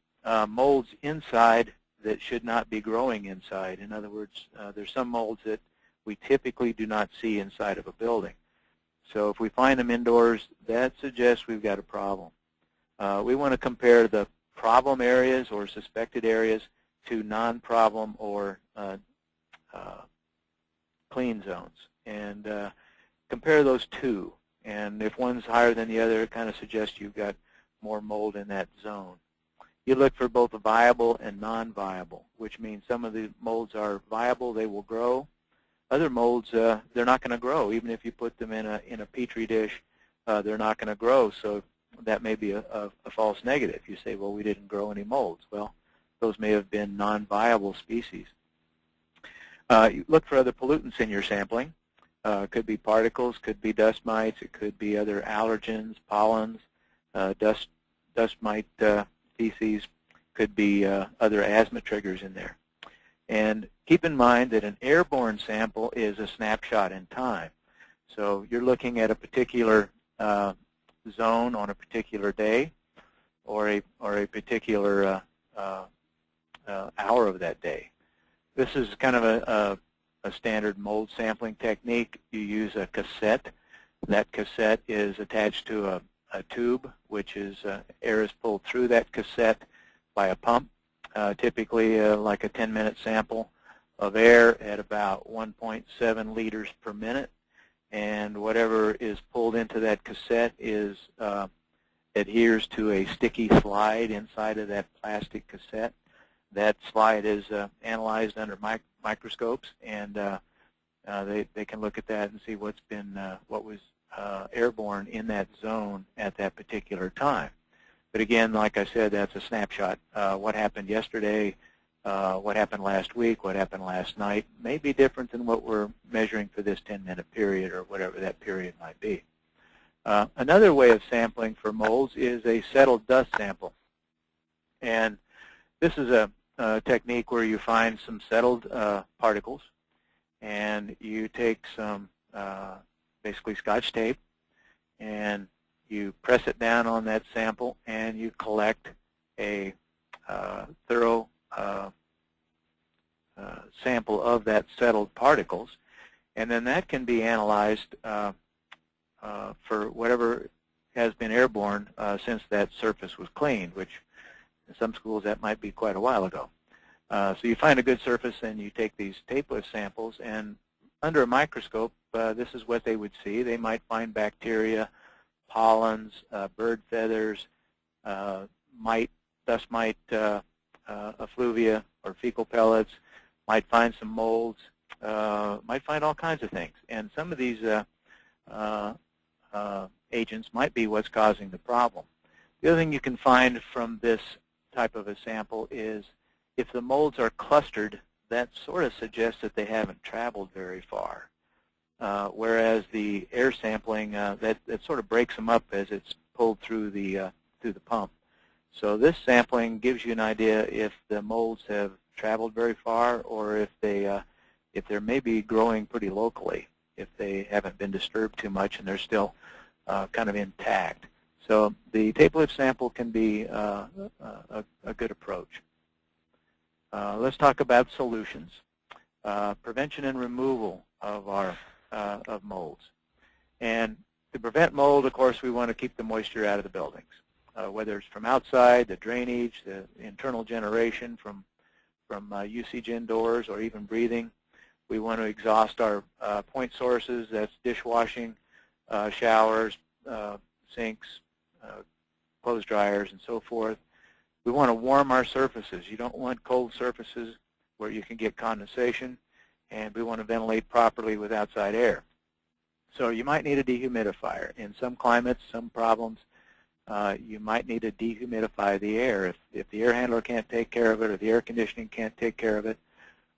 molds inside that should not be growing inside. In other words, there's some molds that we typically do not see inside of a building. So if we find them indoors, that suggests we've got a problem. We want to compare the problem areas or suspected areas to non-problem or clean zones, and compare those two. And if one's higher than the other, it kind of suggests you've got more mold in that zone. You look for both viable and non-viable, which means some of the molds are viable, they will grow. Other molds, they're not going to grow. Even if you put them in a Petri dish, they're not going to grow. So that may be a false negative. You say, well, we didn't grow any molds. Well, those may have been non-viable species. You look for other pollutants in your sampling. Could be particles, could be dust mites, it could be other allergens, pollens, dust mite feces, could be other asthma triggers in there. And keep in mind that an airborne sample is a snapshot in time. So you're looking at a particular zone on a particular day or a particular hour of that day. This is kind of a standard mold sampling technique. You use a cassette. That cassette is attached to a tube, which is air is pulled through that cassette by a pump, typically like a 10-minute sample of air at about 1.7 liters per minute. And whatever is pulled into that cassette is adheres to a sticky slide inside of that plastic cassette. That slide is analyzed under microscopes, and they can look at that and see what was airborne in that zone at that particular time. But again, like I said, that's a snapshot. What happened yesterday, what happened last week, what happened last night may be different than what we're measuring for this 10-minute period or whatever that period might be. Another way of sampling for molds is a settled dust sample. And this is a technique where you find some settled particles, and you take some basically Scotch tape, and you press it down on that sample, and you collect a thorough sample of that settled particles, and then that can be analyzed for whatever has been airborne since that surface was cleaned, which in some schools that might be quite a while ago. So you find a good surface and you take these tapeless samples, and under a microscope this is what they would see. They might find bacteria, pollens, bird feathers, dust mite, effluvia or fecal pellets, might find some molds, might find all kinds of things. And some of these agents might be what's causing the problem. The other thing you can find from this type of a sample is if the molds are clustered, that sort of suggests that they haven't traveled very far. Whereas the air sampling, that sort of breaks them up as it's pulled through the pump. So this sampling gives you an idea if the molds have traveled very far, or if they're maybe growing pretty locally, if they haven't been disturbed too much and they're still kind of intact. So the tapeless sample can be a good approach. Let's talk about solutions. Prevention and removal of molds. And to prevent mold, of course, we want to keep the moisture out of the buildings, whether it's from outside, the drainage, the internal generation from usage indoors, or even breathing. We want to exhaust our point sources. That's dishwashing, showers, sinks, clothes dryers, and so forth. We want to warm our surfaces. You don't want cold surfaces where you can get condensation, and we want to ventilate properly with outside air. So you might need a dehumidifier. In some climates, some problems, you might need to dehumidify the air. If the air handler can't take care of it, or the air conditioning can't take care of it,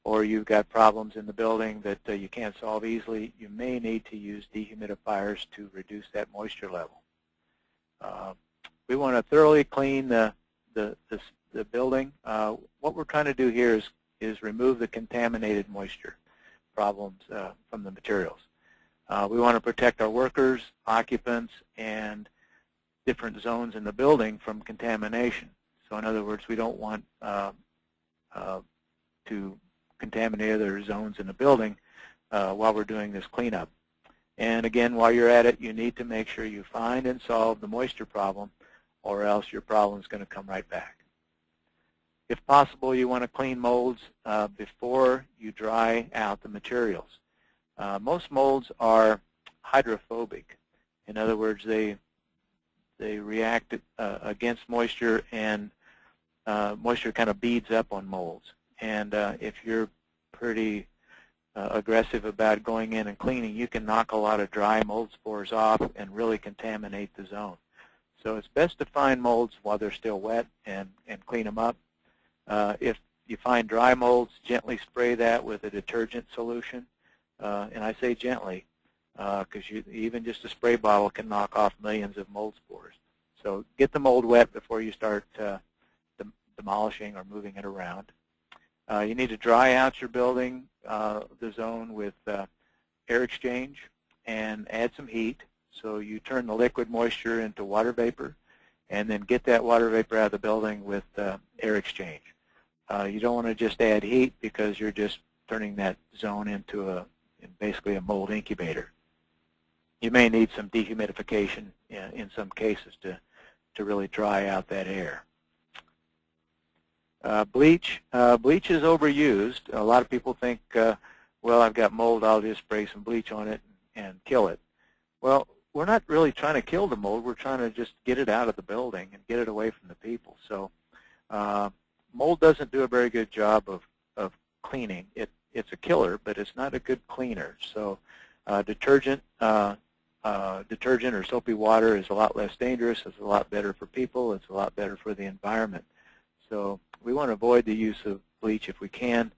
or you've got problems in the building that you can't solve easily, you may need to use dehumidifiers to reduce that moisture level. We want to thoroughly clean the building. What we're trying to do here is remove the contaminated moisture problems from the materials. We want to protect our workers, occupants, and different zones in the building from contamination. So in other words, we don't want to contaminate other zones in the building while we're doing this cleanup. And again, while you're at it, you need to make sure you find and solve the moisture problem, or else your problem is going to come right back. If possible, you want to clean molds before you dry out the materials. Most molds are hydrophobic. In other words, they react against moisture, and moisture kind of beads up on molds. And if you're pretty aggressive about going in and cleaning, you can knock a lot of dry mold spores off and really contaminate the zone. So it's best to find molds while they're still wet and clean them up. If you find dry molds, gently spray that with a detergent solution. And I say gently because even just a spray bottle can knock off millions of mold spores. So get the mold wet before you start demolishing or moving it around. You need to dry out your building, the zone, with air exchange and add some heat. So you turn the liquid moisture into water vapor, and then get that water vapor out of the building with air exchange. You don't want to just add heat, because you're just turning that zone into basically a mold incubator. You may need some dehumidification in some cases to really dry out that air. Bleach is overused. A lot of people think, well, I've got mold, I'll just spray some bleach on it and kill it. Well, we're not really trying to kill the mold. We're trying to just get it out of the building and get it away from the people. So mold doesn't do a very good job of cleaning. It's a killer, but it's not a good cleaner. So detergent or soapy water is a lot less dangerous. It's a lot better for people. It's a lot better for the environment. So we want to avoid the use of bleach if we can.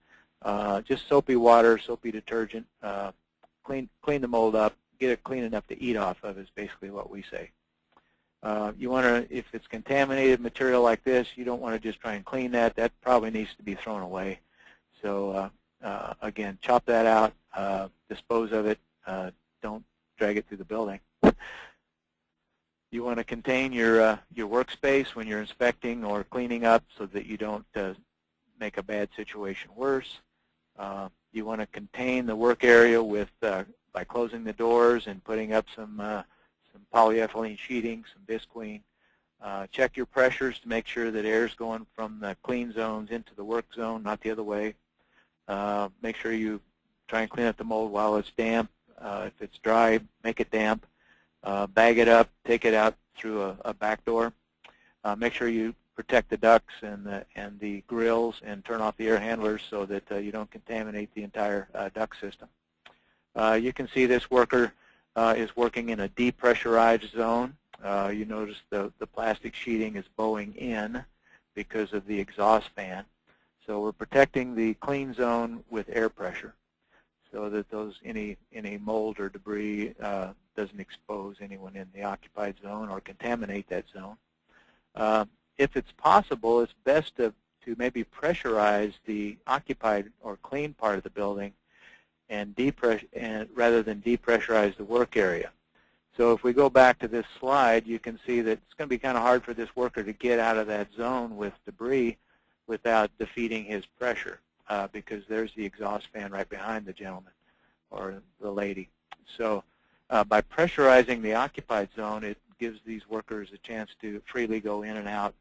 Just soapy water, soapy detergent, clean the mold up, get it clean enough to eat off of is basically what we say. You want to, if it's contaminated material like this, you don't want to just try and clean that. That probably needs to be thrown away. So again, chop that out, dispose of it. Don't drag it through the building. You want to contain your workspace when you're inspecting or cleaning up, so that you don't make a bad situation worse. You want to contain the work area with by closing the doors and putting up some polyethylene sheeting, some visqueen. Check your pressures to make sure that air is going from the clean zones into the work zone, not the other way. Make sure you try and clean up the mold while it's damp. If it's dry, make it damp. Bag it up, take it out through a back door. Make sure you protect the ducts and the grills, and turn off the air handlers so that you don't contaminate the entire duct system. You can see this worker is working in a depressurized zone. You notice the plastic sheeting is bowing in because of the exhaust fan. So we're protecting the clean zone with air pressure, so that any mold or debris doesn't expose anyone in the occupied zone or contaminate that zone. If it's possible, it's best to maybe pressurize the occupied or clean part of the building, and rather than depressurize the work area. So if we go back to this slide, you can see that it's going to be kind of hard for this worker to get out of that zone with debris without defeating his pressure, because there's the exhaust fan right behind the gentleman or the lady. So by pressurizing the occupied zone, it gives these workers a chance to freely go in and out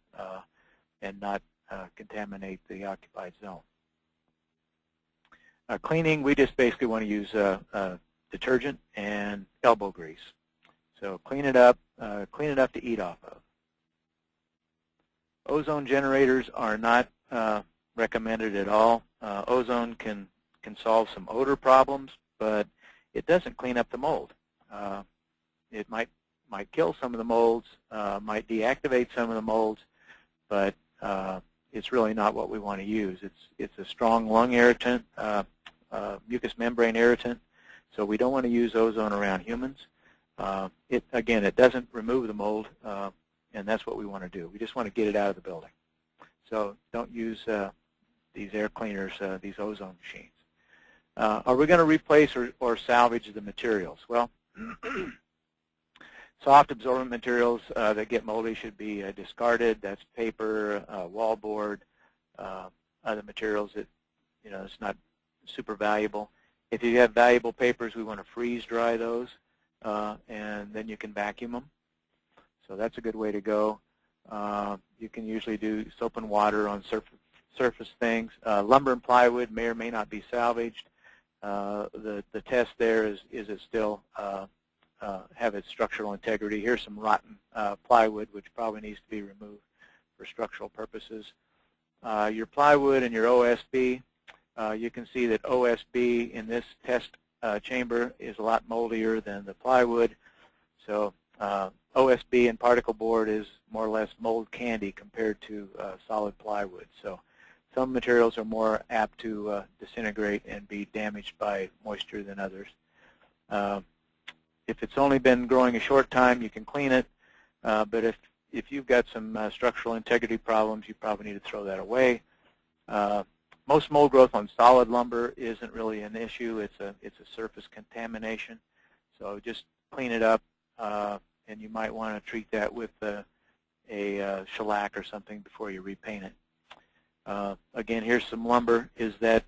and not contaminate the occupied zone. Cleaning, we just basically want to use detergent and elbow grease. So clean it up, clean enough to eat off of. Ozone generators are not recommended at all. Ozone can solve some odor problems, but it doesn't clean up the mold. It might kill some of the molds, might deactivate some of the molds, but it's really not what we want to use. It's a strong lung irritant, mucous membrane irritant, so we don't want to use ozone around humans. Again, it doesn't remove the mold, and that's what we want to do. We just want to get it out of the building. So don't use these air cleaners, these ozone machines. Are we going to replace or salvage the materials? Well, soft absorbent materials that get moldy should be discarded. That's paper, wallboard, other materials that, it's not super valuable. If you have valuable papers, we want to freeze dry those, and then you can vacuum them. So that's a good way to go. You can usually do soap and water on surface things. Lumber and plywood may or may not be salvaged. The test there is it still have its structural integrity. Here's some rotten plywood, which probably needs to be removed for structural purposes. Your plywood and your OSB, you can see that OSB in this test chamber is a lot moldier than the plywood. So OSB and particle board is more or less mold candy compared to solid plywood. So some materials are more apt to disintegrate and be damaged by moisture than others. If it's only been growing a short time, you can clean it. But if you've got some structural integrity problems, you probably need to throw that away. Most mold growth on solid lumber isn't really an issue. It's a surface contamination. So just clean it up, and you might want to treat that with a shellac or something before you repaint it. Again, here's some lumber. Is that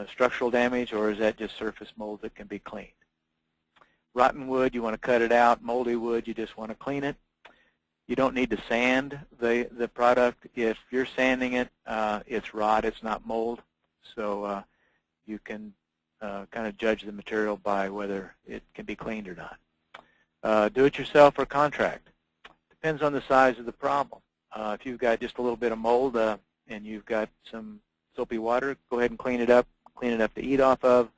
structural damage, or is that just surface mold that can be cleaned? Rotten wood, you want to cut it out. Moldy wood, you just want to clean it. You don't need to sand the product. If you're sanding it, it's rot, it's not mold. So you can kind of judge the material by whether it can be cleaned or not. Do it yourself or contract. Depends on the size of the problem. If you've got just a little bit of mold and you've got some soapy water, go ahead and clean it up to eat off of.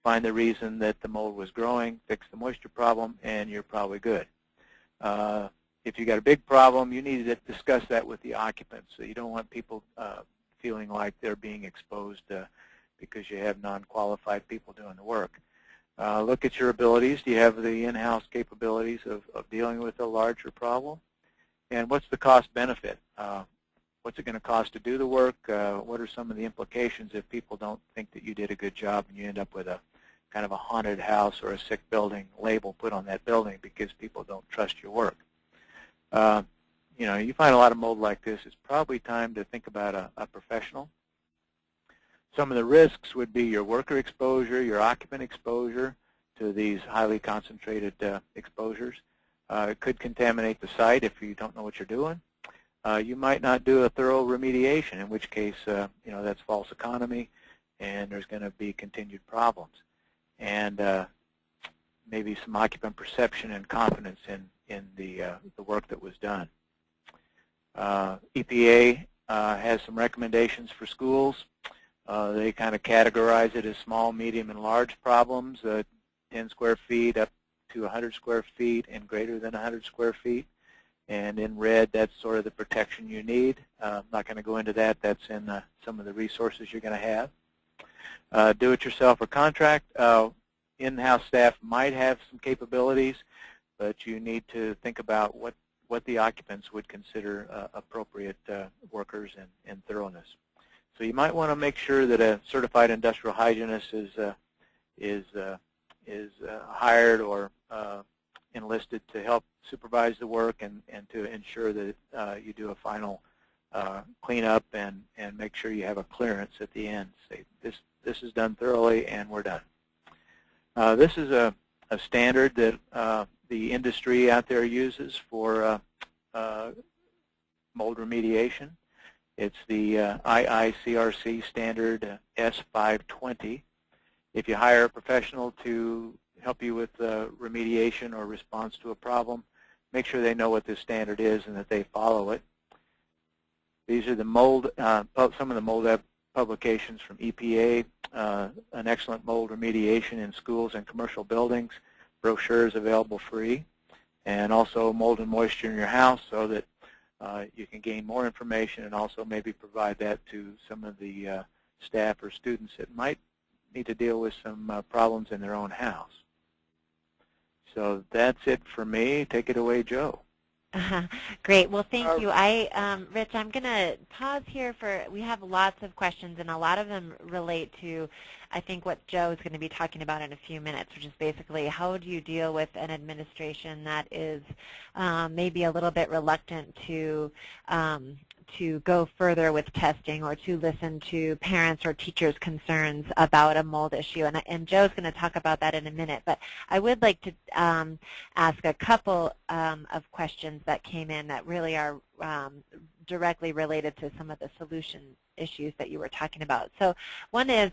Find the reason that the mold was growing, fix the moisture problem, and you're probably good. If you got a big problem, you need to discuss that with the occupants. So you don't want people feeling like they're being exposed because you have non-qualified people doing the work. Look at your abilities. Do you have the in-house capabilities of dealing with a larger problem? And what's the cost-benefit? What's it going to cost to do the work? What are some of the implications if people don't think that you did a good job and you end up with a kind of a haunted house or a sick building label put on that building because people don't trust your work? You find a lot of mold like this, it's probably time to think about a professional. Some of the risks would be your worker exposure, your occupant exposure to these highly concentrated exposures. It could contaminate the site if you don't know what you're doing. You might not do a thorough remediation, in which case, that's false economy, and there's going to be continued problems. And maybe some occupant perception and confidence in the work that was done. EPA has some recommendations for schools. They kind of categorize it as small, medium, and large problems, 10 square feet up to 100 square feet and greater than 100 square feet. And in red, that's sort of the protection you need. I'm not going to go into that. That's in some of the resources you're going to have. Do it yourself or contract. In-house staff might have some capabilities, but you need to think about what the occupants would consider appropriate workers and thoroughness. So you might want to make sure that a certified industrial hygienist is hired or enlisted to help supervise the work and to ensure that you do a final cleanup and make sure you have a clearance at the end. Say, this is done thoroughly and we're done. This is a standard that the industry out there uses for mold remediation. It's the IICRC standard S520. If you hire a professional to help you with remediation or response to a problem, make sure they know what this standard is and that they follow it. These are the mold, some of the mold publications from EPA, an excellent mold remediation in schools and commercial buildings. brochures available free, and also mold and moisture in your house so that you can gain more information and also maybe provide that to some of the staff or students that might need to deal with some problems in their own house. So that's it for me. Take it away, Joe. Great. Well, thank you. Rich, I'm going to pause here we have lots of questions, and a lot of them relate to, I think, what Joe is going to be talking about in a few minutes, which is basically how do you deal with an administration that is maybe a little bit reluctant to go further with testing or to listen to parents or teachers' concerns about a mold issue. And Joe's going to talk about that in a minute. But I would like to ask a couple of questions that came in that really are directly related to some of the solution issues that you were talking about. So one is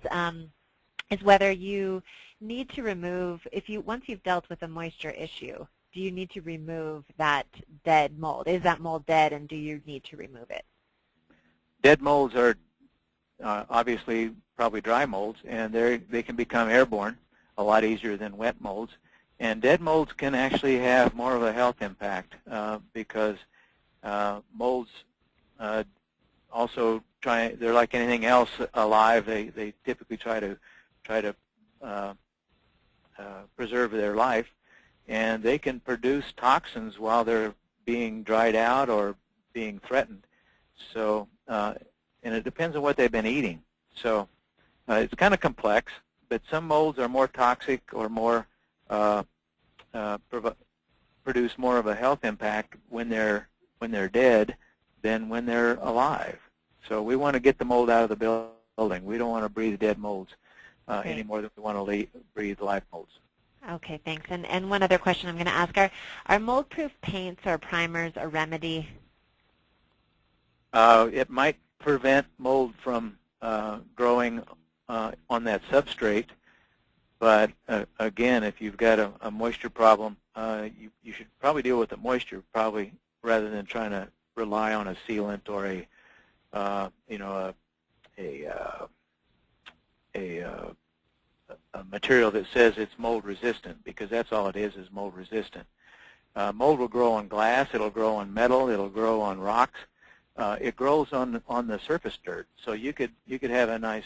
whether you need to remove, once you've dealt with a moisture issue, do you need to remove that dead mold? Is that mold dead, and do you need to remove it? Dead molds are obviously probably dry molds, and they can become airborne a lot easier than wet molds. And dead molds can actually have more of a health impact because molds also they're like anything else alive. They typically try to preserve their life. And they can produce toxins while they're being dried out or being threatened. So, and it depends on what they've been eating. So it's kind of complex, but some molds are more toxic or more produce more of a health impact when they're dead than when they're alive. So we want to get the mold out of the building. We don't want to breathe dead molds any more than we want to breathe live molds. Okay, thanks. And one other question I'm going to ask, are mold-proof paints or primers a remedy? It might prevent mold from growing on that substrate, but again, if you've got a moisture problem, you should probably deal with the moisture probably rather than trying to rely on a sealant or a material that says it's mold resistant, because that's all it is mold resistant. Mold will grow on glass, it'll grow on metal, it'll grow on rocks. It grows on the surface dirt. So you could have a nice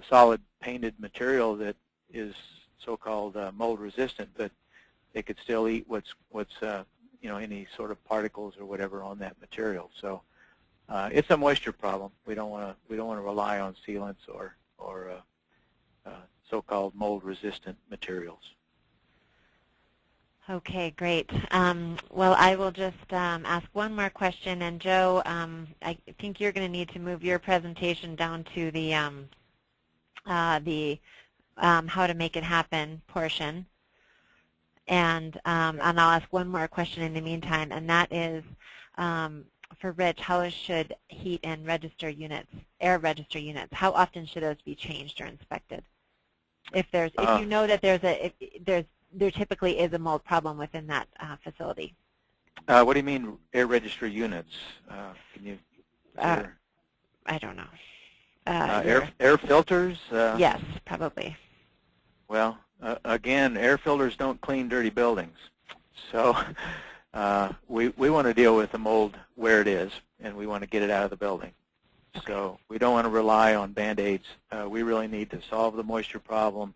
solid painted material that is so-called mold resistant, but they could still eat what's any sort of particles or whatever on that material. So it's a moisture problem. We don't want to rely on sealants or so-called mold-resistant materials. Okay, great. Well, I will just ask one more question. And Joe, I think you're going to need to move your presentation down to the how to make it happen portion. And I'll ask one more question in the meantime, and that is for Rich, how should heat and register units, air register units, how often should those be changed or inspected? If you know that there typically is a mold problem within that facility. What do you mean air register units? Can you? I don't know. Air filters? Yes, probably. Well, again, air filters don't clean dirty buildings. So we want to deal with the mold where it is, and we want to get it out of the building. Okay. So we don't want to rely on Band-Aids. We really need to solve the moisture problem,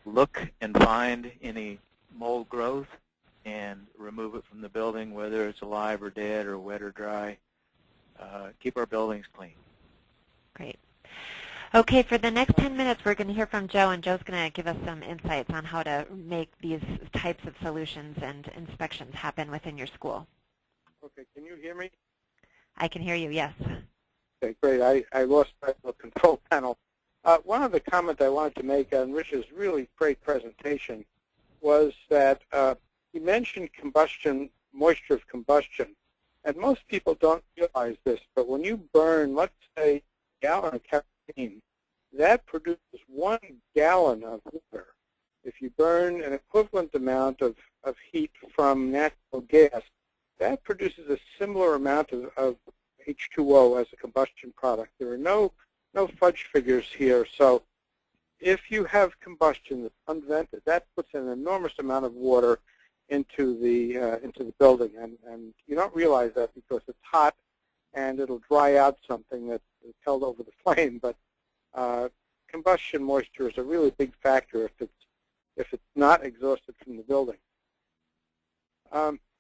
look and find any mold growth, and remove it from the building, whether it's alive or dead or wet or dry. Keep our buildings clean. Great. Okay, for the next 10 minutes, we're going to hear from Joe, and Joe's going to give us some insights on how to make these types of solutions and inspections happen within your school. Okay, can you hear me? I can hear you, yes. Okay, great. I lost my control panel. One of the comments I wanted to make on Rich's really great presentation was that he mentioned combustion, moisture of combustion. And most people don't realize this, but when you burn, let's say, a gallon of kerosene, that produces 1 gallon of water. If you burn an equivalent amount of heat from natural gas, that produces a similar amount of H2O as a combustion product. There are no fudge figures here. So if you have combustion that's unvented, that puts an enormous amount of water into the building, and you don't realize that because it's hot and it'll dry out something that's held over the flame. But combustion moisture is a really big factor if it's not exhausted from the building.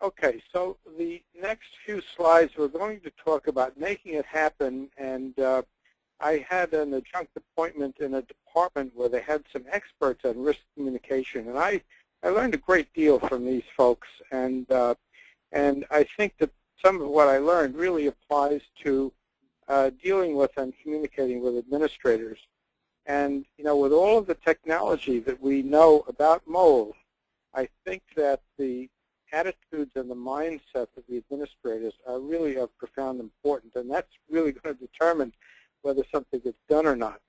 Okay, so the next few slides we're going to talk about making it happen, and I had an adjunct appointment in a department where they had some experts on risk communication, and I learned a great deal from these folks, and I think that some of what I learned really applies to dealing with and communicating with administrators. And with all of the technology that we know about mold, I think that the attitudes and the mindset of the administrators are really of profound importance, and that's really going to determine whether something gets done or not.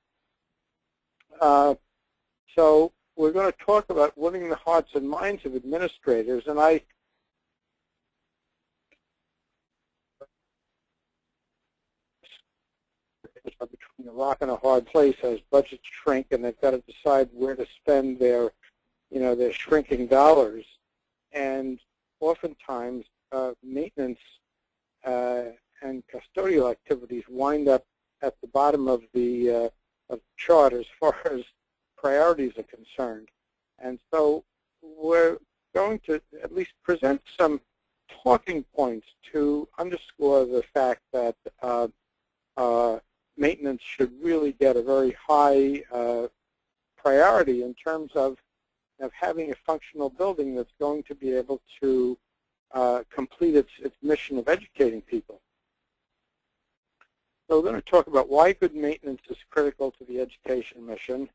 So we're going to talk about winning the hearts and minds of administrators, and I between a rock and a hard place as budgets shrink, and they've got to decide where to spend their shrinking dollars. And oftentimes, maintenance and custodial activities wind up at the bottom of the chart as far as priorities are concerned. And so we're going to at least present some talking points to underscore the fact that maintenance should really get a very high priority in terms of having a functional building that's going to be able to complete its mission of educating people. So we're going to talk about why good maintenance is critical to the education mission.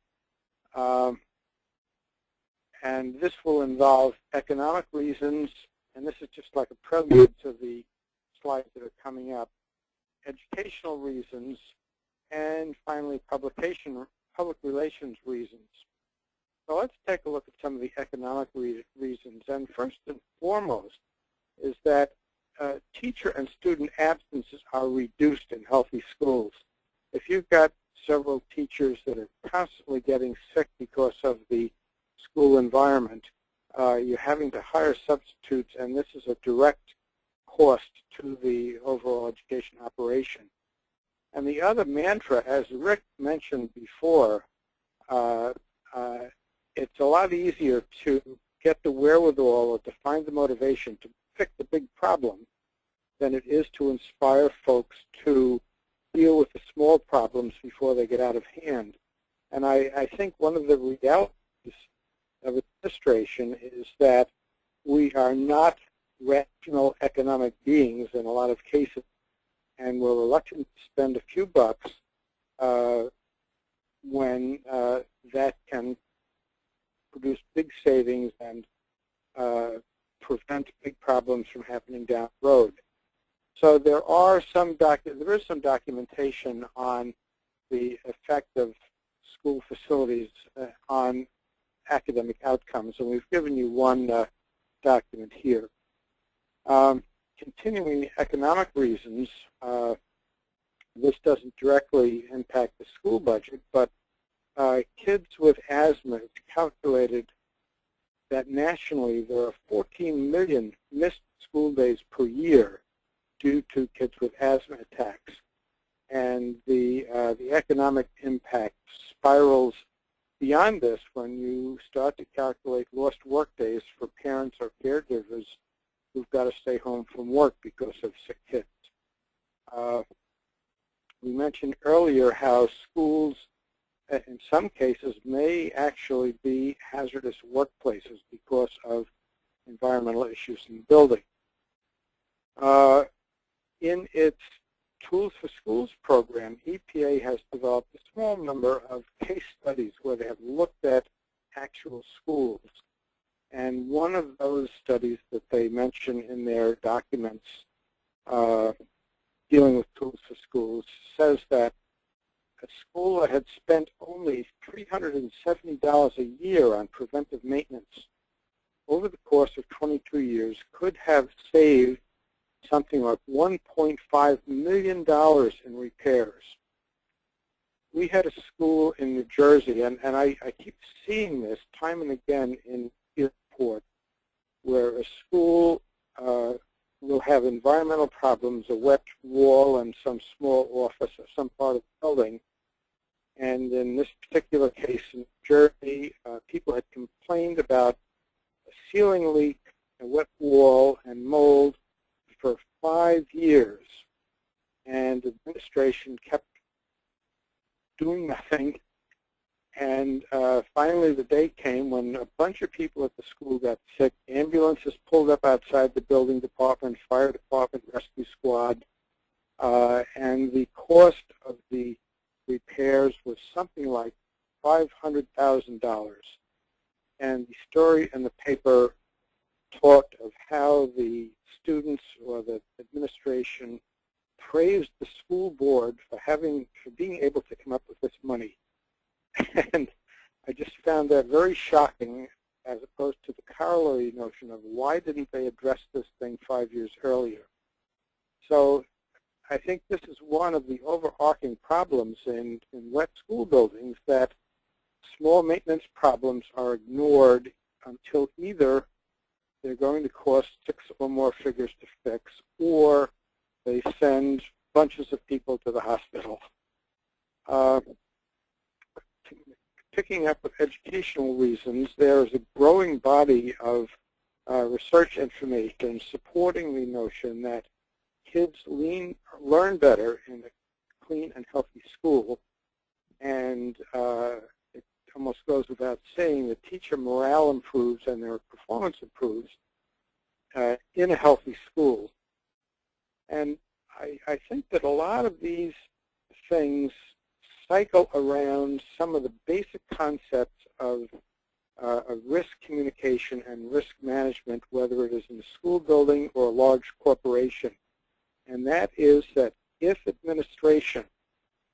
And this will involve economic reasons, and this is just like a prelude to the slides that are coming up, educational reasons, and finally public relations reasons. So let's take a look at some of the economic reasons. And first and foremost is that teacher and student absences are reduced in healthy schools. If you've got several teachers that are constantly getting sick because of the school environment, you're having to hire substitutes, and this is a direct cost to the overall education operation. And the other mantra, as Rick mentioned before, it's a lot easier to get the wherewithal or to find the motivation to fix the big problem than it is to inspire folks to deal with the small problems before they get out of hand. And I think one of the realities of administration is that we are not rational economic beings in a lot of cases, and we're reluctant to spend a few bucks when that can produce big savings and prevent big problems from happening down the road. So there is some documentation on the effect of school facilities on academic outcomes, and we've given you one document here. Continuing the economic reasons, this doesn't directly impact the school budget, but kids with asthma, it's calculated that nationally there are 14 million missed school days per year due to kids with asthma attacks. And the economic impact spirals beyond this when you start to calculate lost work days for parents or caregivers who've got to stay home from work because of sick kids. We mentioned earlier how schools, in some cases, may actually be hazardous workplaces because of environmental issues in the building. In its Tools for Schools program, EPA has developed a small number of case studies where they have looked at actual schools. And one of those studies that they mention in their documents dealing with Tools for Schools says that a school that had spent only $370 a year on preventive maintenance over the course of 22 years could have saved something like $1.5 million in repairs. we had a school in New Jersey, and I keep seeing this time and again in Airport, where a school will have environmental problems, a wet wall and some small office or some part of the building. And in this particular case in New Jersey, people had complained about a ceiling leak, a wet wall, and mold for 5 years. And the administration kept doing nothing. And finally the day came when a bunch of people at the school got sick. Ambulances pulled up outside the building department, fire department, rescue squad, and the cost of the repairs was something like $500,000. And the story in the paper talked of how the students or the administration praised the school board for being able to come up with this money. And I just found that very shocking, as opposed to the corollary notion of why didn't they address this thing 5 years earlier. So I think this is one of the overarching problems in wet school buildings, that small maintenance problems are ignored until either they're going to cost 6 or more figures to fix, or they send bunches of people to the hospital. Picking up with educational reasons, there is a growing body of research information supporting the notion that kids learn better in a clean and healthy school. And it almost goes without saying that teacher morale improves and their performance improves in a healthy school. And I think that a lot of these things cycle around some of the basic concepts of risk communication and risk management, whether it is in a school building or a large corporation. And that is that if administration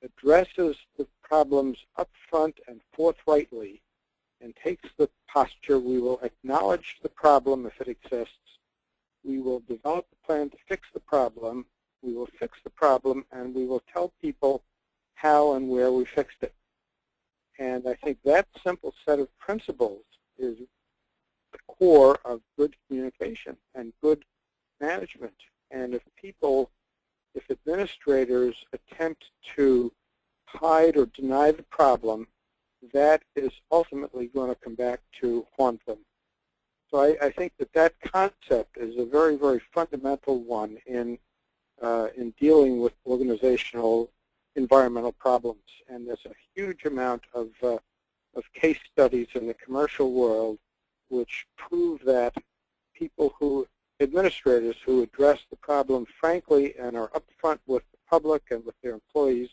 addresses the problems up front and forthrightly and takes the posture, we will acknowledge the problem if it exists, we will develop a plan to fix the problem, we will fix the problem, and we will tell people how and where we fixed it. And I think that simple set of principles is the core of good communication and good management. And if administrators attempt to hide or deny the problem, that is ultimately going to come back to haunt them. So I think that concept is a very, very fundamental one in dealing with organizational environmental problems. And there's a huge amount of case studies in the commercial world which prove that administrators who address the problem frankly and are upfront with the public and with their employees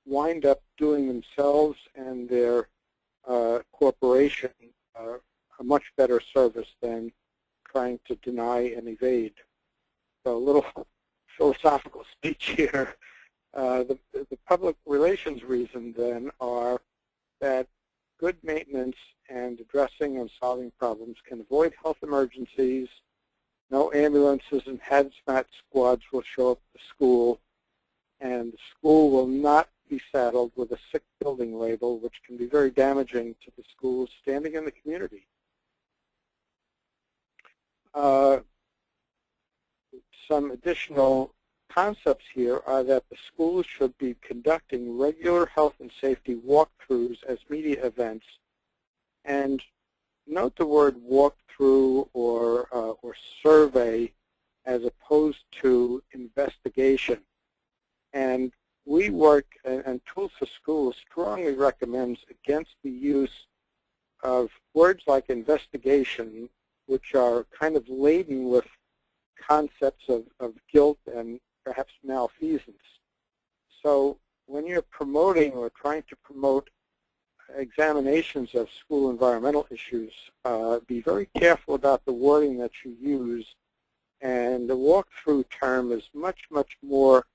wind up doing themselves and their corporation a much better service than trying to deny and evade. So a little philosophical speech here. The public relations reasons then are that good maintenance and addressing and solving problems can avoid health emergencies. No ambulances and hazmat squads will show up at the school, and the school will not be saddled with a sick building label, which can be very damaging to the school's standing in the community. Some additional concepts here are that the schools should be conducting regular health and safety walkthroughs as media events. And note the word walkthrough or survey as opposed to investigation. And we work, and Tools for Schools strongly recommends against the use of words like investigation, which are kind of laden with concepts of guilt and perhaps malfeasance. So when you're promoting or trying to promote examinations of school environmental issues, be very careful about the wording that you use. And the walkthrough term is much, much more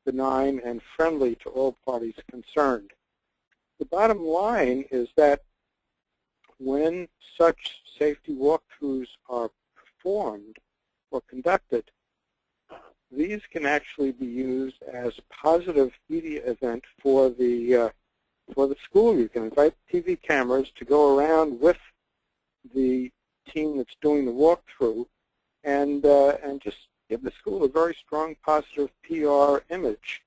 benign and friendly to all parties concerned. The bottom line is that when such safety walkthroughs are performed or conducted, these can actually be used as a positive media event for the for the school. You can invite TV cameras to go around with the team that's doing the walkthrough and just give the school a very strong positive PR image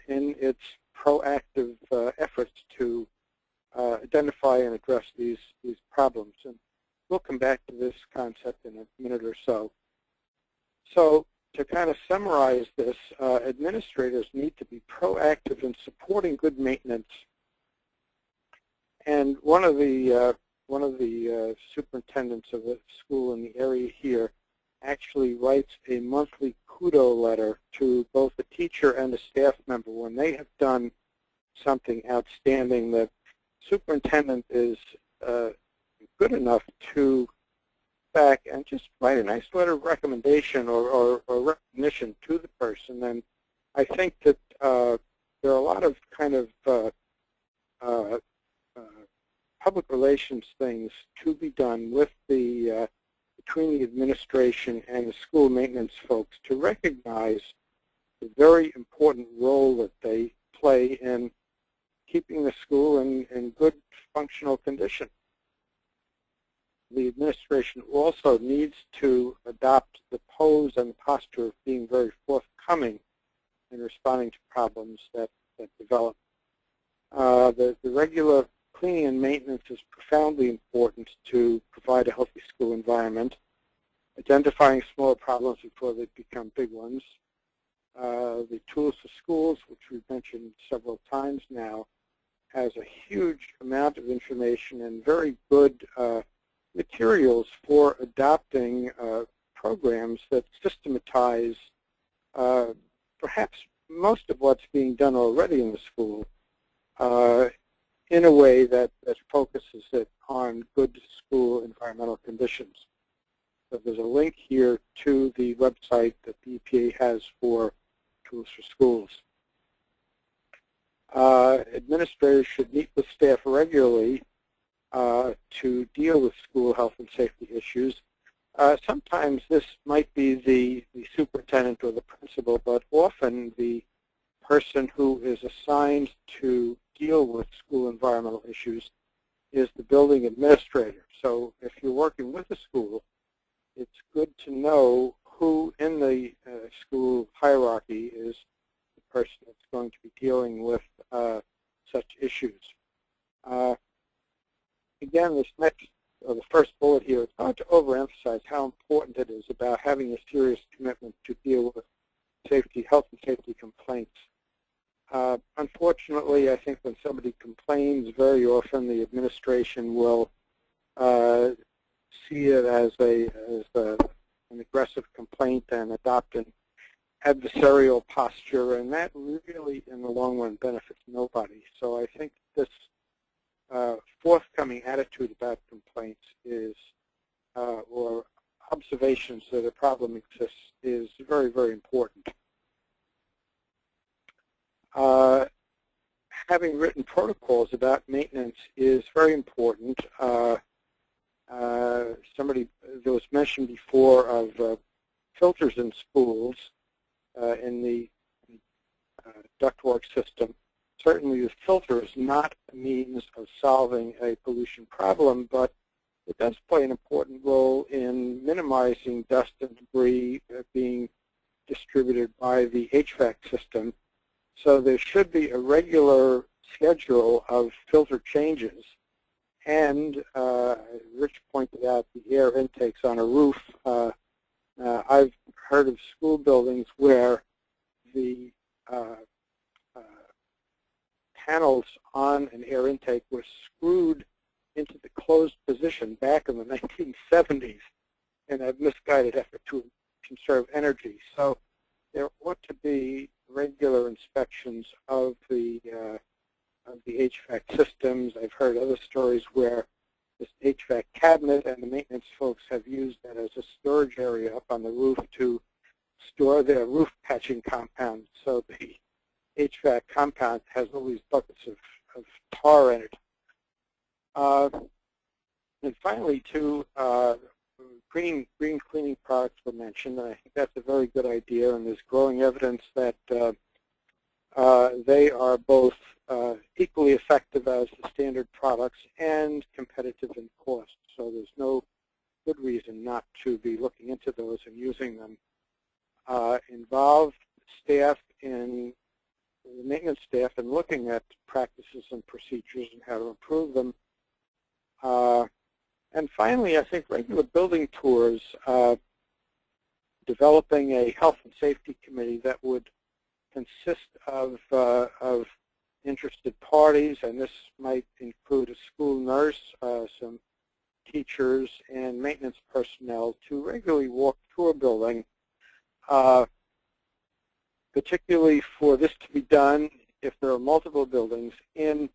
in its proactive efforts to identify and address these problems. And we'll come back to this concept in a minute or so. So to kind of summarize this, administrators need to be proactive in supporting good maintenance. And one of the superintendents of a school in the area here actually writes a monthly kudo letter to both the teacher and the staff member when they have done something outstanding. The superintendent is good enough to back and just write a nice letter of recommendation or recognition to the person. And I think that there are a lot of kind of public relations things to be done with the between the administration and the school maintenance folks to recognize the very important role that they play in keeping the school in good functional condition. The administration also needs to adopt the pose and the posture of being very forthcoming in responding to problems that develop. The regular cleaning and maintenance is profoundly important to provide a healthy school environment, identifying small problems before they become big ones. The Tools for Schools, which we've mentioned several times now, has a huge amount of information and very good materials for adopting programs that systematize perhaps most of what's being done already in the school in a way that focuses it on good school environmental conditions. So there's a link here to the website that the EPA has for Tools for Schools. Administrators should meet with staff regularly to deal with school health and safety issues. Sometimes this might be the superintendent or the principal, but often the person who is assigned to deal with school environmental issues is the building administrator. So if you're working with a school, it's good to know who in the school hierarchy is the person that's going to be dealing with such issues. Again, this next, or the first bullet here, it's hard to overemphasize how important it is about having a serious commitment to deal with safety, health and safety complaints. Unfortunately, I think when somebody complains, very often the administration will see it as an aggressive complaint and adopt an adversarial posture, and that really, in the long run, benefits nobody. So I think this forthcoming attitude about complaints is, or observations that a problem exists, is very, very important. Having written protocols about maintenance is very important. There was mention before of filters in schools in the ductwork system. Certainly the filter is not a means of solving a pollution problem, but it does play an important role in minimizing dust and debris being distributed by the HVAC system. So there should be a regular schedule of filter changes. And Rich pointed out the air intakes on a roof. I've heard of school buildings where the panels on an air intake were screwed into the closed position back in the 1970s in a misguided effort to conserve energy. So there ought to be regular inspections of the HVAC systems. I've heard other stories where this HVAC cabinet and the maintenance folks have used that as a storage area up on the roof to store their roof patching compound. So the HVAC compound has all these buckets of tar in it. And finally, too, green cleaning products were mentioned, and I think that's a very good idea, and there's growing evidence that they are both equally effective as the standard products and competitive in cost. So there's no good reason not to be looking into those and using them. Involve staff in the maintenance staff in looking at practices and procedures and how to improve them. And finally, I think regular building tours, developing a health and safety committee that would consist of interested parties, and this might include a school nurse, some teachers, and maintenance personnel to regularly walk through a building, particularly for this to be done if there are multiple buildings in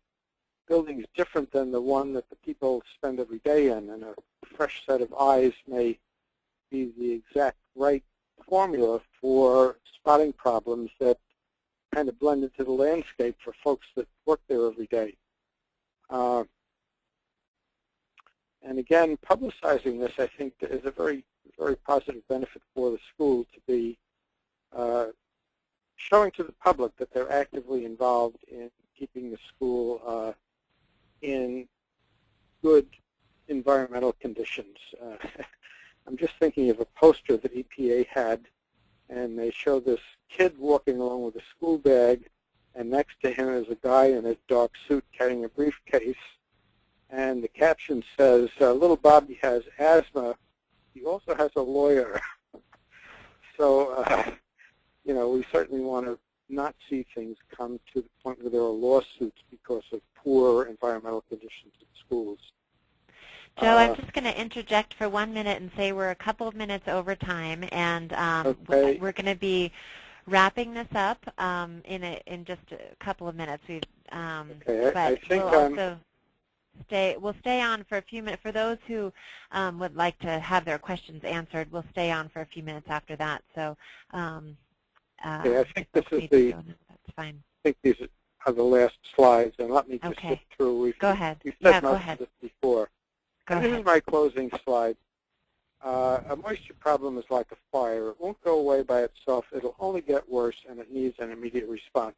buildings different than the one that the people spend every day in, and a fresh set of eyes may be the exact right formula for spotting problems that kind of blend into the landscape for folks that work there every day. And again, publicizing this, I think, is a very, very positive benefit for the school to be showing to the public that they're actively involved in keeping the school in good environmental conditions. I'm just thinking of a poster that EPA had, and they show this kid walking along with a school bag, and next to him is a guy in a dark suit carrying a briefcase, and the caption says, little Bobby has asthma, he also has a lawyer. So, you know, we certainly want to not see things come to the point where there are lawsuits because of poor environmental conditions in schools. Joe, I'm just going to interject for 1 minute and say we're a couple of minutes over time, and okay. We're going to be wrapping this up in just a couple of minutes. Okay, but I think we'll stay on for a few minutes. For those who would like to have their questions answered, we'll stay on for a few minutes after that. So, okay, I think this is the. That's fine. I think these are the last slides, and let me just skip through. Go ahead. We've said go most ahead. of this before. This is my closing slide. A moisture problem is like a fire. It won't go away by itself. It'll only get worse, and it needs an immediate response.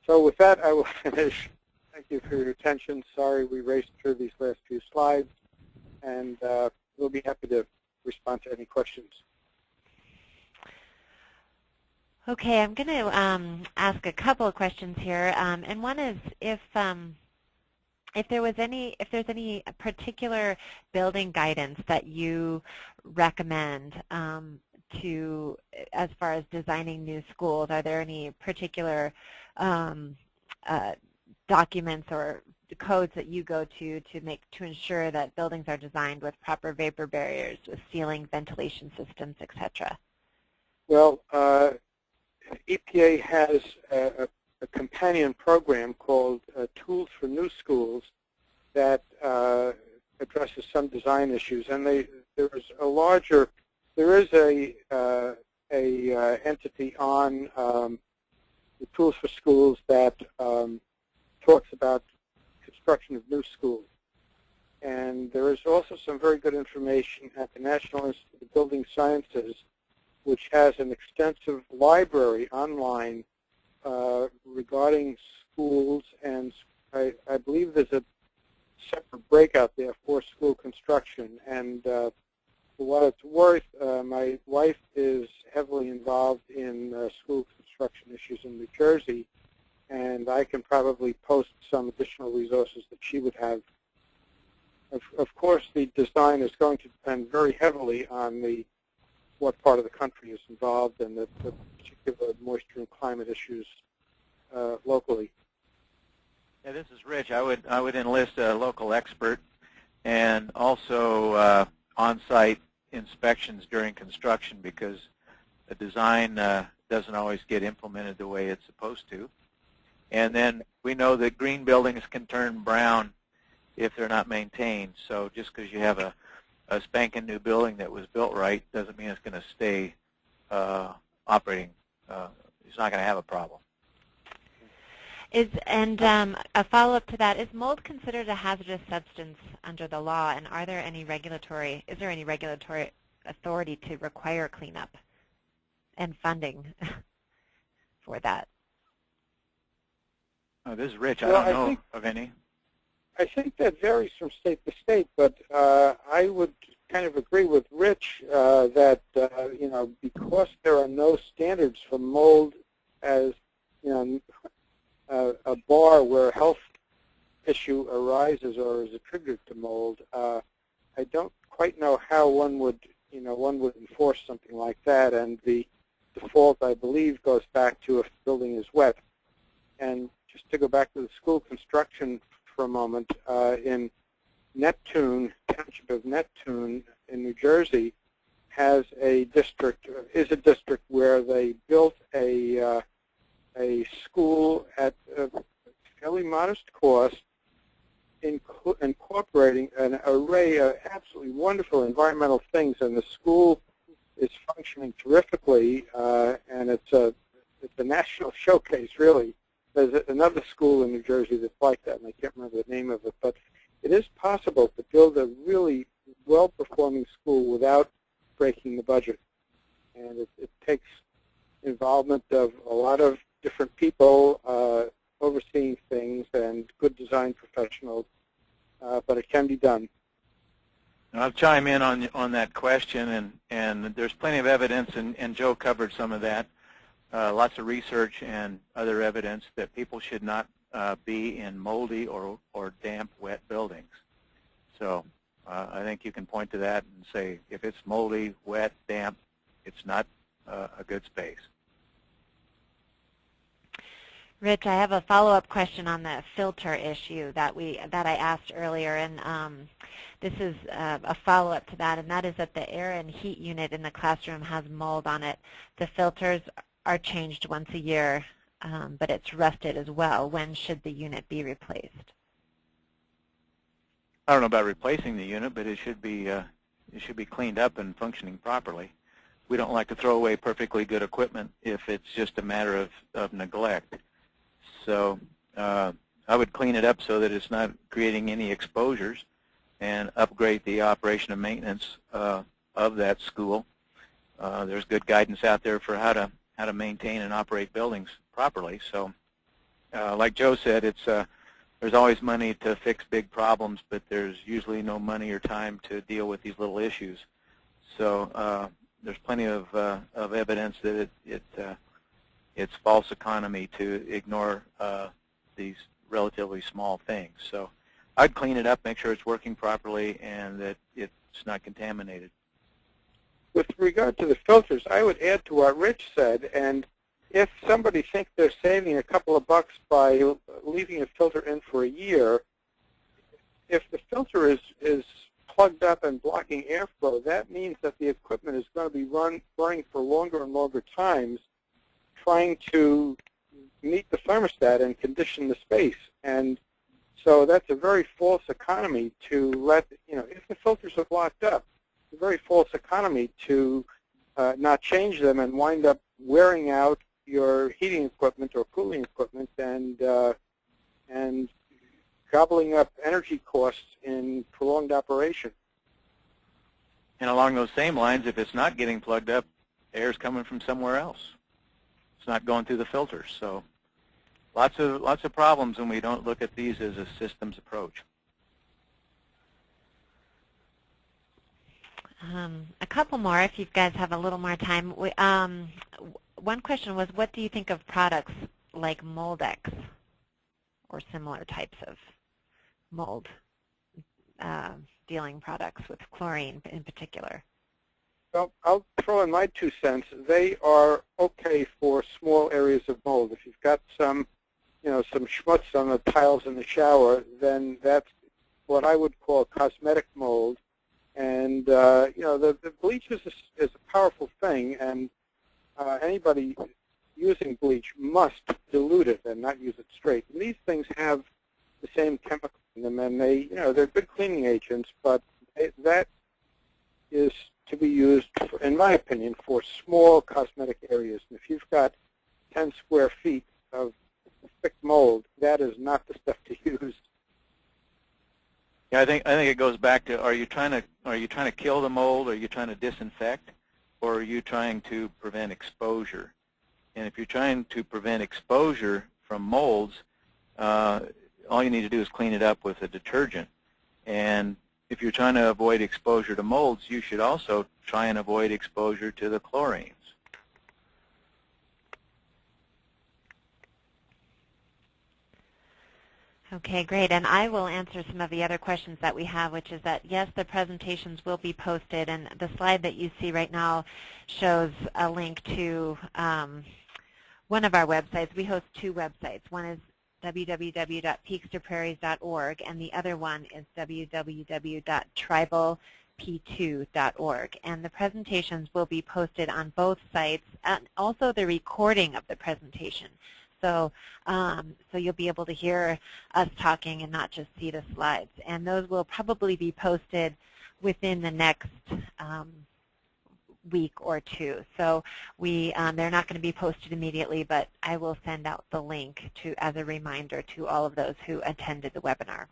So with that, I will finish. Thank you for your attention. Sorry we raced through these last few slides, and we'll be happy to respond to any questions. Okay, I'm going to ask a couple of questions here, and one is if there's any particular building guidance that you recommend to, as far as designing new schools. Are there any particular documents or codes that you go to ensure that buildings are designed with proper vapor barriers, with ceiling ventilation systems, etc.? Well, EPA has a companion program called Tools for New Schools that addresses some design issues, and there is a entity on the Tools for Schools that talks about construction of new schools. And there is also some very good information at the National Institute of Building Sciences, which has an extensive library online regarding schools, and I believe there's a separate breakout there for school construction. And for what it's worth, my wife is heavily involved in school construction issues in New Jersey, and I can probably post some additional resources that she would have. Of course, the design is going to depend very heavily on what part of the country is involved and the particular moisture and climate issues locally. Yeah, this is Rich. I would enlist a local expert, and also on-site inspections during construction, because the design doesn't always get implemented the way it's supposed to. And then we know that green buildings can turn brown if they're not maintained. So just because you have a spanking new building that was built right doesn't mean it's going to stay operating. It's not going to have a problem. A follow-up to that, is mold considered a hazardous substance under the law, and is there any regulatory authority to require cleanup and funding for that? Oh, this is Rich. Well, I don't know of any. I think that varies from state to state, but I would kind of agree with Rich that you know, because there are no standards for mold as, you know, a bar where a health issue arises or is attributed to mold, I don't quite know how one would enforce something like that. And the default, I believe, goes back to if the building is wet. And just to go back to the school construction for a moment, in Neptune, township of Neptune in New Jersey, is a district where they built a school at a fairly modest cost, incorporating an array of absolutely wonderful environmental things, and the school is functioning terrifically, and it's a national showcase, really. There's another school in New Jersey that's like that, and I can't remember the name of it, but it is possible to build a really well-performing school without breaking the budget, and it takes involvement of a lot of different people overseeing things and good design professionals, but it can be done. I'll chime in on that question, and there's plenty of evidence, and Joe covered some of that. Lots of research and other evidence that people should not be in moldy or damp, wet buildings. So I think you can point to that and say, if it's moldy, wet, damp, it's not a good space. Rich, I have a follow-up question on the filter issue that I asked earlier, and this is a follow-up to that, and that is that the air and heat unit in the classroom has mold on it. The filters are changed once a year, but it's rusted as well. When should the unit be replaced? I don't know about replacing the unit, but it should be cleaned up and functioning properly. We don't like to throw away perfectly good equipment if it's just a matter of neglect. So I would clean it up so that it's not creating any exposures, and upgrade the operation and maintenance of that school. There's good guidance out there for how to maintain and operate buildings properly. So like Joe said, there's always money to fix big problems, but there's usually no money or time to deal with these little issues. So there's plenty of evidence that it's false economy to ignore these relatively small things. So I'd clean it up, make sure it's working properly, and that it's not contaminated. With regard to the filters, I would add to what Rich said, and if somebody thinks they're saving a couple of bucks by leaving a filter in for a year, if the filter is plugged up and blocking airflow, that means that the equipment is going to be running for longer and longer times, trying to meet the thermostat and condition the space. And so that's a very false economy to let, if the filters are blocked up, it's a very false economy to not change them and wind up wearing out your heating equipment or cooling equipment and gobbling up energy costs in prolonged operation. And along those same lines, if it's not getting plugged up, air's coming from somewhere else. It's not going through the filters. So lots of problems when we don't look at these as a systems approach. A couple more, if you guys have a little more time. One question was, what do you think of products like Moldex or similar types of mold dealing products with chlorine in particular? Well, I'll throw in my 2 cents. They are okay for small areas of mold. If you've got some schmutz on the tiles in the shower, then that's what I would call cosmetic mold. And the bleach is a powerful thing, and anybody using bleach must dilute it and not use it straight. And these things have the same chemical in them, and they're good cleaning agents, but that is to be used, in my opinion, for small cosmetic areas. And if you've got 10 square feet of thick mold, that is not the stuff to use. Yeah, I think it goes back to, are you trying to kill the mold, are you trying to disinfect, or are you trying to prevent exposure? And if you're trying to prevent exposure from molds, all you need to do is clean it up with a detergent. And if you're trying to avoid exposure to molds, you should also try and avoid exposure to the chlorines. Okay, great. And I will answer some of the other questions that we have, which is that, yes, the presentations will be posted. And the slide that you see right now shows a link to one of our websites. We host two websites. One is www.peakstoprairies.org, and the other one is www.tribalp2.org. And the presentations will be posted on both sites, and also the recording of the presentation. So you'll be able to hear us talking and not just see the slides. And those will probably be posted within the next week or two. So they're not going to be posted immediately, but I will send out the link as a reminder to all of those who attended the webinar.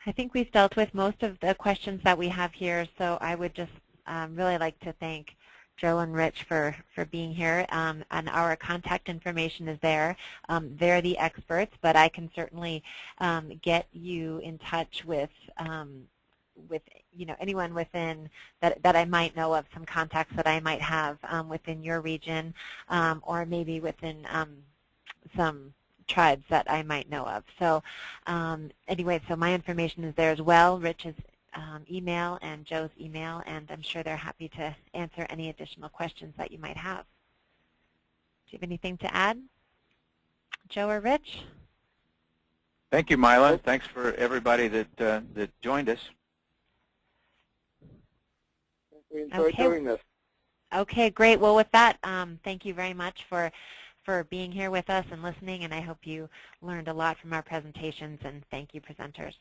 I think we've dealt with most of the questions that we have here, so I would just really like to thank Joe and Rich for being here, and our contact information is there. They're the experts, but I can certainly get you in touch with anyone within that I might know of, some contacts that I might have within your region, or maybe within some tribes that I might know of. So anyway, so my information is there as well. Rich's email and Joe's email, and I'm sure they're happy to answer any additional questions that you might have. Do you have anything to add, Joe or Rich? Thank you, Mila. Thanks for everybody that joined us. We enjoyed doing this. Okay, great. Well, with that, thank you very much for being here with us and listening, and I hope you learned a lot from our presentations, and thank you, presenters.